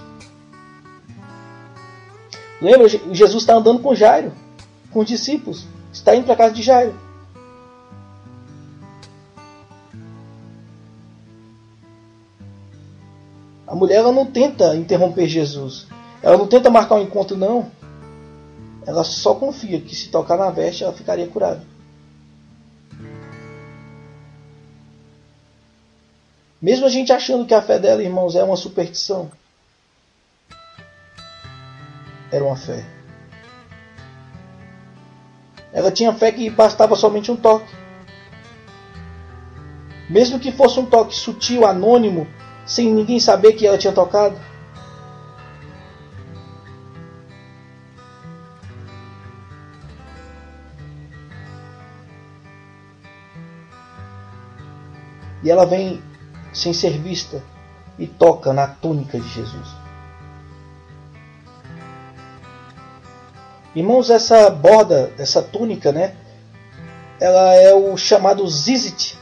Lembra, Jesus está andando com Jairo, com os discípulos, está indo para a casa de Jairo. A mulher, ela não tenta interromper Jesus, ela não tenta marcar um encontro, não. Ela só confia que se tocar na veste ela ficaria curada. Mesmo a gente achando que a fé dela, irmãos, é uma superstição, era uma fé. Ela tinha fé que bastava somente um toque. Mesmo que fosse um toque sutil, anônimo, sem ninguém saber que ela tinha tocado. E ela vem sem ser vista e toca na túnica de Jesus. Irmãos, essa borda, essa túnica, né? Ela é o chamado zizit,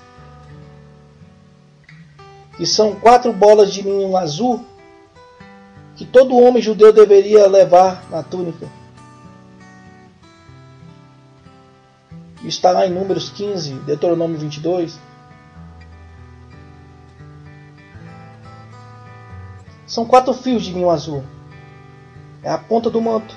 que são 4 bolas de linho azul que todo homem judeu deveria levar na túnica. Isso está lá em Números 15, Deuteronômio 22. São 4 fios de linho azul. É a ponta do manto.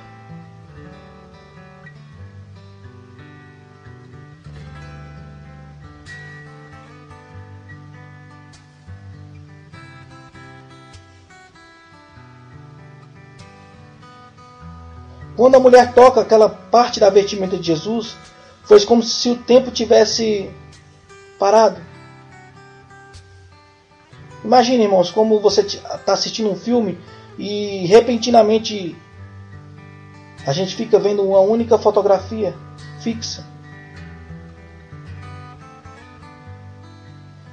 Quando a mulher toca aquela parte da vestimenta de Jesus, foi como se o tempo tivesse parado. Imagine, irmãos, como você está assistindo um filme e repentinamente a gente fica vendo uma única fotografia fixa.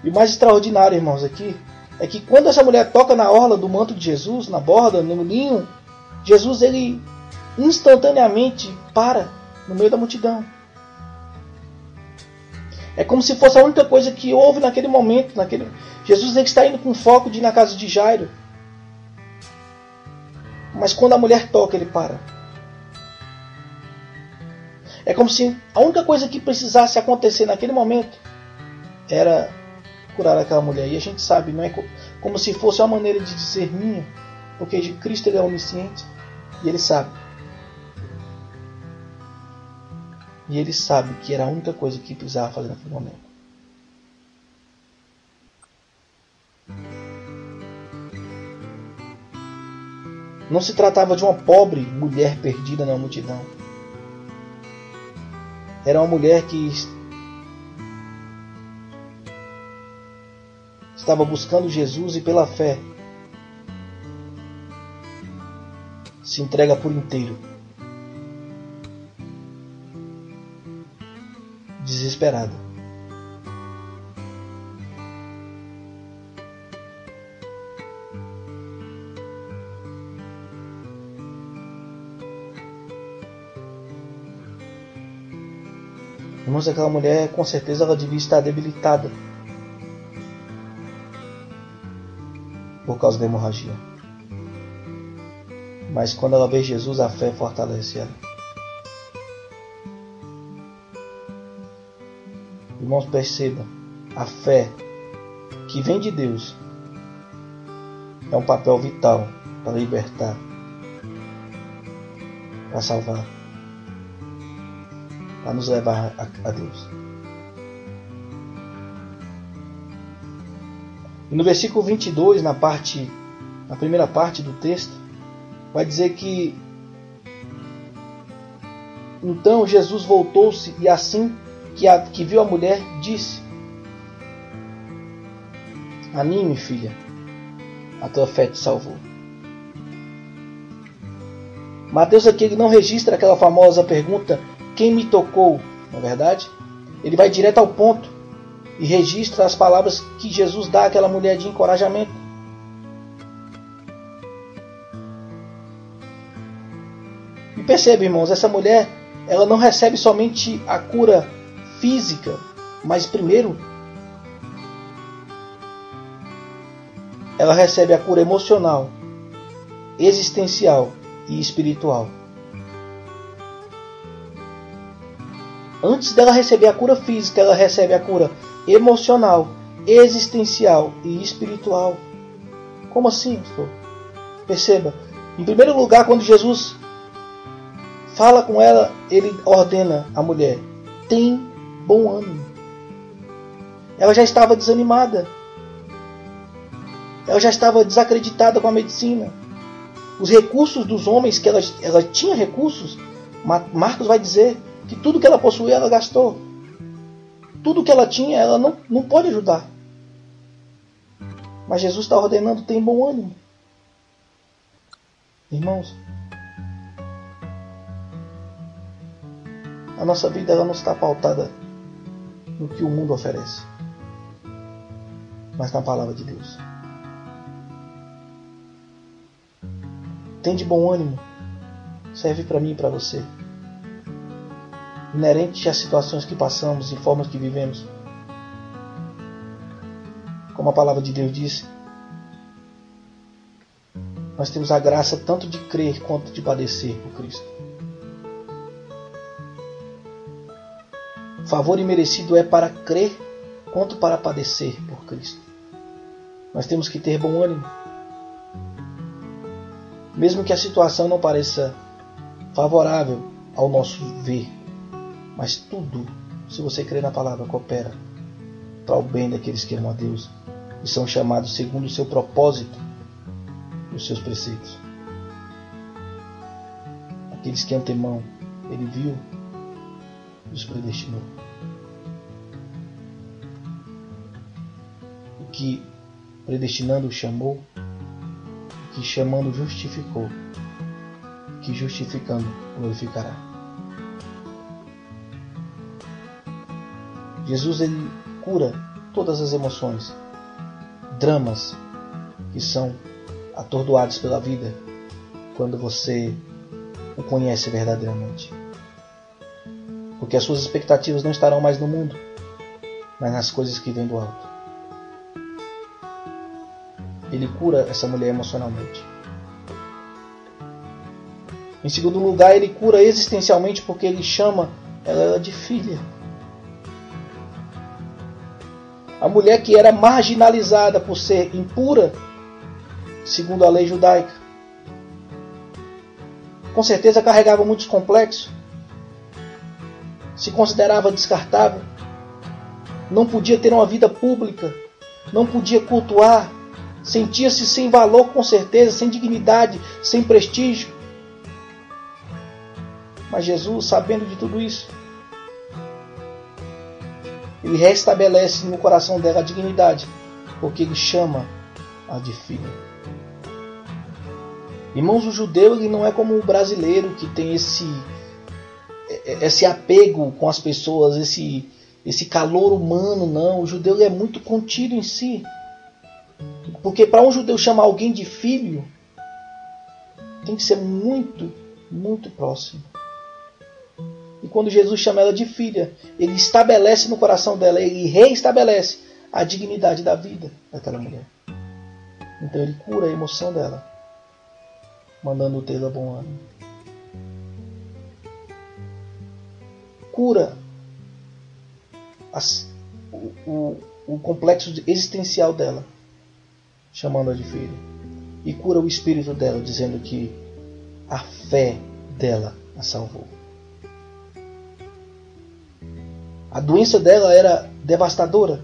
E o mais extraordinário, irmãos, aqui é que quando essa mulher toca na orla do manto de Jesus, na borda, no linho, Jesus ele instantaneamente para no meio da multidão. É como se fosse a única coisa que houve naquele momento. Jesus ele está indo com foco de ir na casa de Jairo. Mas quando a mulher toca, ele para. É como se a única coisa que precisasse acontecer naquele momento era curar aquela mulher. E a gente sabe, não é como se fosse uma maneira de dizer minha, porque Cristo ele é onisciente e ele sabe. E ele sabe que era a única coisa que precisava fazer naquele momento. Não se tratava de uma pobre mulher perdida na multidão. Era uma mulher que estava buscando Jesus e pela fé se entrega por inteiro. Desesperada. Irmãos, aquela mulher, com certeza, ela devia estar debilitada por causa da hemorragia. Mas quando ela vê Jesus, a fé fortalece ela. Irmãos, perceba, a fé que vem de Deus é um papel vital para libertar, para salvar, para nos levar a Deus. E no versículo 22, na primeira parte do texto, vai dizer que então Jesus voltou-se e assim que viu a mulher, disse: anime, filha, a tua fé te salvou. Mateus aqui ele não registra aquela famosa pergunta: quem me tocou? Não é verdade? Ele vai direto ao ponto e registra as palavras que Jesus dá àquela mulher de encorajamento. E percebe, irmãos, essa mulher ela não recebe somente a cura física, mas primeiro ela recebe a cura emocional, existencial e espiritual. Antes dela receber a cura física, ela recebe a cura emocional, existencial e espiritual. Como assim, pastor? Perceba, em primeiro lugar, quando Jesus fala com ela, ele ordena a mulher: tem bom ânimo. Ela já estava desanimada. Ela já estava desacreditada com a medicina. Os recursos dos homens, que ela tinha recursos, Marcos vai dizer que tudo que ela possuía, ela gastou. Tudo que ela tinha, ela não pode ajudar. Mas Jesus está ordenando: tem bom ânimo. Irmãos, a nossa vida ela não está pautada no que o mundo oferece, mas na palavra de Deus. Tem de bom ânimo serve para mim e para você. Inerente às situações que passamos e formas que vivemos. Como a palavra de Deus diz, nós temos a graça tanto de crer quanto de padecer por Cristo. Favor imerecido é para crer quanto para padecer por Cristo. Nós temos que ter bom ânimo. Mesmo que a situação não pareça favorável ao nosso ver, mas tudo, se você crer na palavra, coopera para o bem daqueles que amam a Deus e são chamados segundo o seu propósito e os seus preceitos. Aqueles que antemão Ele viu e os predestinou. O que predestinando chamou, o que chamando justificou, o que justificando glorificará. Jesus ele cura todas as emoções, dramas que são atordoados pela vida quando você o conhece verdadeiramente. Porque as suas expectativas não estarão mais no mundo, mas nas coisas que vêm do alto. Ele cura essa mulher emocionalmente. Em segundo lugar, ele cura existencialmente porque ele chama ela de filha. A mulher que era marginalizada por ser impura, segundo a lei judaica, com certeza carregava muitos complexos, se considerava descartável, não podia ter uma vida pública, não podia cultuar, sentia-se sem valor com certeza, sem dignidade, sem prestígio. Mas Jesus, sabendo de tudo isso, Ele restabelece no coração dela a dignidade, porque Ele chama-a de filha. Irmãos, o judeu ele não é como o brasileiro que tem esse apego com as pessoas, esse calor humano, não. O judeu ele é muito contido em si. Porque para um judeu chamar alguém de filho, tem que ser muito, muito próximo. E quando Jesus chama ela de filha, Ele estabelece no coração dela, Ele reestabelece a dignidade da vida daquela mulher. Então Ele cura a emoção dela, mandando tê-la bom ânimo. Cura o complexo existencial dela, chamando-a de filha. E cura o espírito dela, dizendo que a fé dela a salvou. A doença dela era devastadora,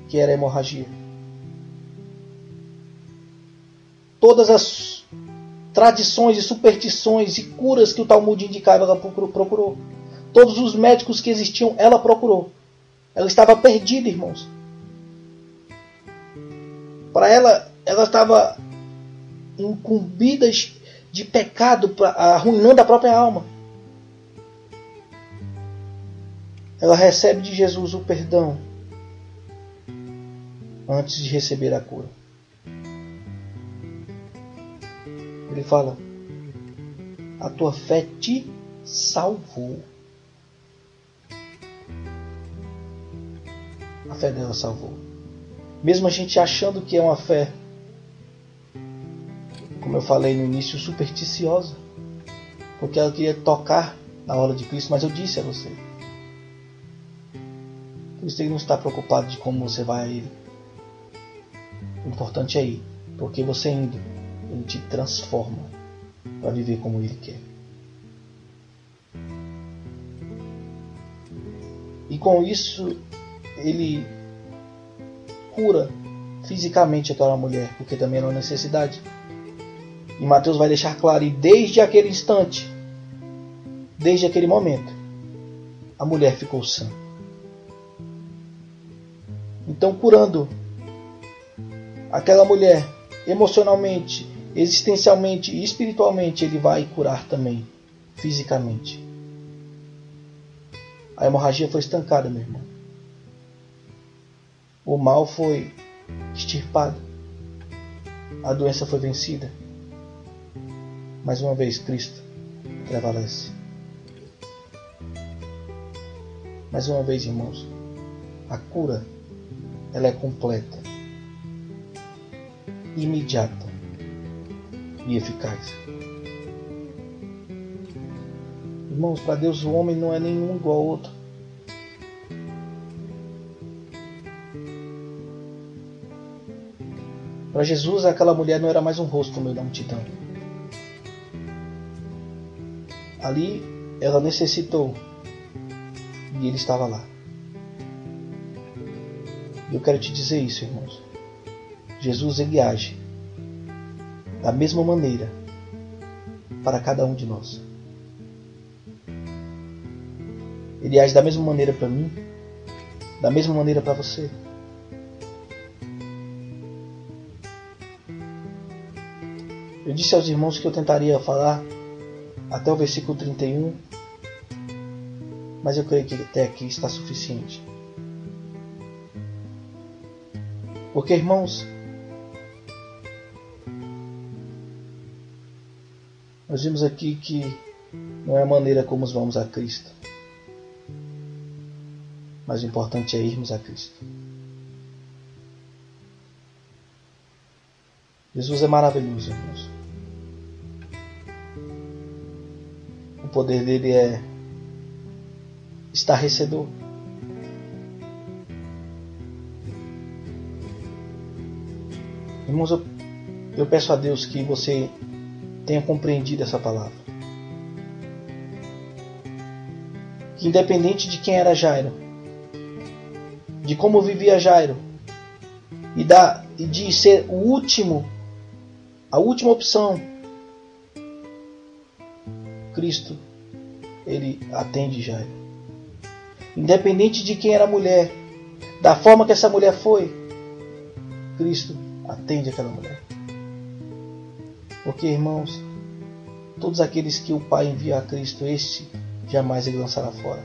que era a hemorragia. Todas as tradições e superstições e curas que o Talmud indicava, ela procurou. Todos os médicos que existiam, ela procurou. Ela estava perdida, irmãos. Para ela estava incumbida de pecado, arruinando a própria alma. Ela recebe de Jesus o perdão antes de receber a cura. Ele fala: a tua fé te salvou. A fé dela salvou. Mesmo a gente achando que é uma fé, como eu falei no início, supersticiosa, porque ela queria tocar na orla de Cristo, mas eu disse a você, Cristo não está preocupado de como você vai a Ele. O importante é ir, porque você indo, Ele te transforma para viver como Ele quer. E com isso, Ele cura fisicamente aquela mulher, porque também era uma necessidade. E Mateus vai deixar claro, e desde aquele instante, desde aquele momento, a mulher ficou sã. Então, curando aquela mulher, emocionalmente, existencialmente e espiritualmente, Ele vai curar também, fisicamente. A hemorragia foi estancada, meu irmão. O mal foi extirpado. A doença foi vencida. Mais uma vez, Cristo prevalece. Mais uma vez, irmãos, a cura, ela é completa, imediata e eficaz. Irmãos, para Deus o homem não é nenhum igual ao outro. Para Jesus, aquela mulher não era mais um rosto no meio da multidão. Ali, ela necessitou e Ele estava lá. E eu quero te dizer isso, irmãos. Jesus, Ele age da mesma maneira para cada um de nós. Ele age da mesma maneira para mim, da mesma maneira para você. Eu disse aos irmãos que eu tentaria falar até o versículo 31, mas eu creio que até aqui está suficiente. Porque, irmãos, nós vimos aqui que não é a maneira como vamos a Cristo, mas o importante é irmos a Cristo. Jesus é maravilhoso, irmãos. O poder dele é estarrecedor. Irmãos, eu peço a Deus que você tenha compreendido essa palavra. Que independente de quem era Jairo, de como vivia Jairo, e de ser a última opção, Cristo, Ele atende Jairo. Independente de quem era a mulher, da forma que essa mulher foi, Cristo atende aquela mulher. Porque, irmãos, todos aqueles que o Pai envia a Cristo, este jamais Ele lançará fora.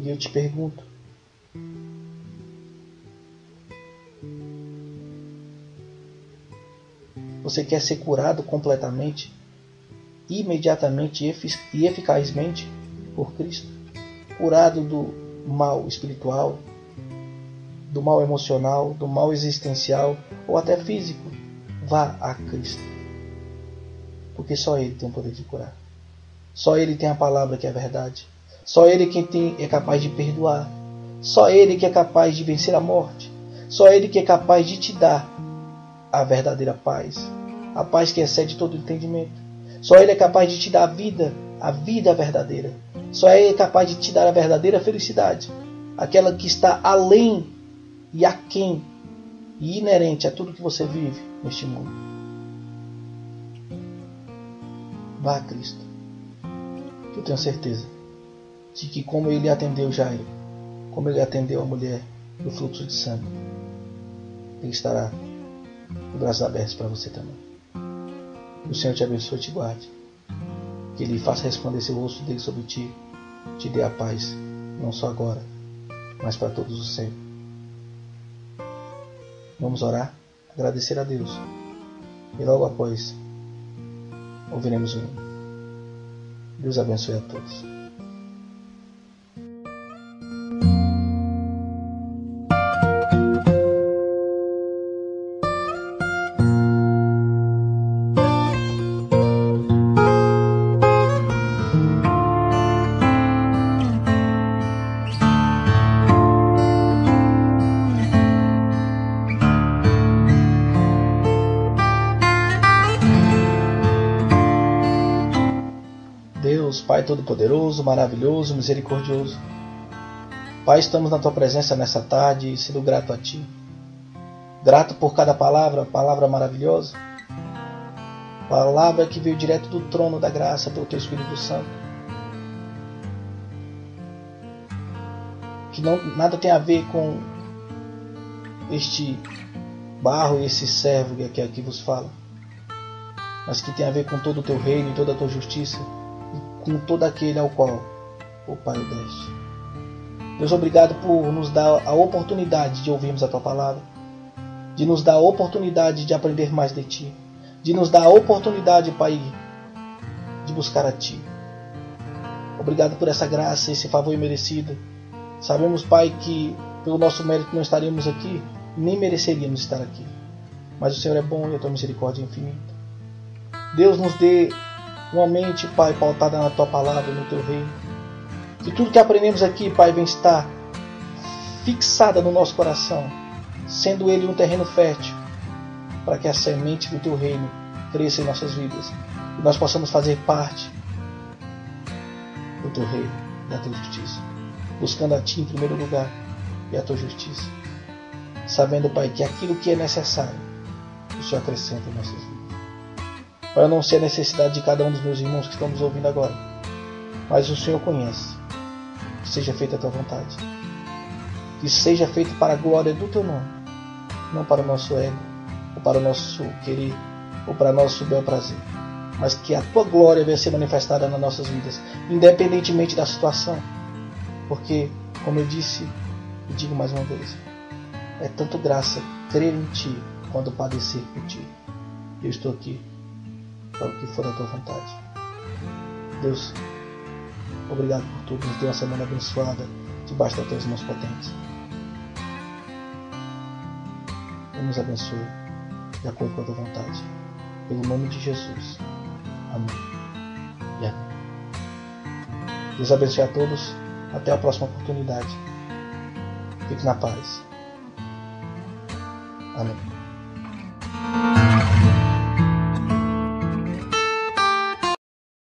E eu te pergunto, você quer ser curado completamente, imediatamente e eficazmente por Cristo? Curado do mal espiritual, do mal emocional, do mal existencial ou até físico? Vá a Cristo. Porque só Ele tem o poder de curar. Só Ele tem a palavra que é a verdade. Só Ele é capaz de perdoar. Só Ele que é capaz de vencer a morte. Só Ele que é capaz de te dar a verdadeira paz. A paz que excede todo entendimento. Só Ele é capaz de te dar a vida verdadeira. Só Ele é capaz de te dar a verdadeira felicidade. Aquela que está além e aquém e inerente a tudo que você vive neste mundo. Vá a Cristo. Eu tenho certeza de que como Ele atendeu Jairo, como Ele atendeu a mulher do fluxo de sangue, Ele estará com braços abertos para você também. Que o Senhor te abençoe e te guarde. Que Ele faça resplandecer o rosto dele sobre ti, te dê a paz, não só agora, mas para todos os sempre. Vamos orar, agradecer a Deus. E logo após, ouviremos o hino. Deus abençoe a todos. Deus, Pai Todo-Poderoso, maravilhoso, misericordioso. Pai, estamos na Tua presença nessa tarde, sendo grato a Ti. Grato por cada palavra maravilhosa. Palavra que veio direto do trono da graça pelo Teu Espírito Santo. Que nada tem a ver com este barro e esse servo que aqui vos fala, mas que tem a ver com todo o teu reino e toda a tua justiça e com todo aquele ao qual o Pai o deste. Deus, obrigado por nos dar a oportunidade de ouvirmos a tua palavra, de nos dar a oportunidade de aprender mais de ti, de nos dar a oportunidade, Pai, de buscar a ti. Obrigado por essa graça, esse favor imerecido. Sabemos, Pai, que pelo nosso mérito não estaríamos aqui, nem mereceríamos estar aqui. Mas o Senhor é bom e a tua misericórdia é infinita. Deus, nos dê uma mente, Pai, pautada na tua palavra e no teu reino. Que tudo que aprendemos aqui, Pai, venha estar fixada no nosso coração, sendo ele um terreno fértil, para que a semente do teu reino cresça em nossas vidas e nós possamos fazer parte do teu reino, da tua justiça, buscando a ti em primeiro lugar e a tua justiça, sabendo, Pai, que aquilo que é necessário o Senhor acrescenta em nossas vidas. Pai, eu não sei a necessidade de cada um dos meus irmãos que estão nos ouvindo agora, mas o Senhor conhece. Que seja feita a tua vontade, que seja feito para a glória do teu nome, não para o nosso ego, ou para o nosso querer, ou para o nosso bel prazer, mas que a tua glória venha ser manifestada nas nossas vidas, independentemente da situação, porque, como eu disse e digo mais uma vez, é tanto graça crer em ti quanto padecer por ti. Eu estou aqui para o que for a tua vontade. Deus, obrigado por tudo, nos dê uma semana abençoada debaixo das tuas mãos potentes. E nos abençoe de acordo com a tua vontade. Pelo nome de Jesus. Amém. E amém. Deus abençoe a todos. Até a próxima oportunidade. Fique na paz. Amém.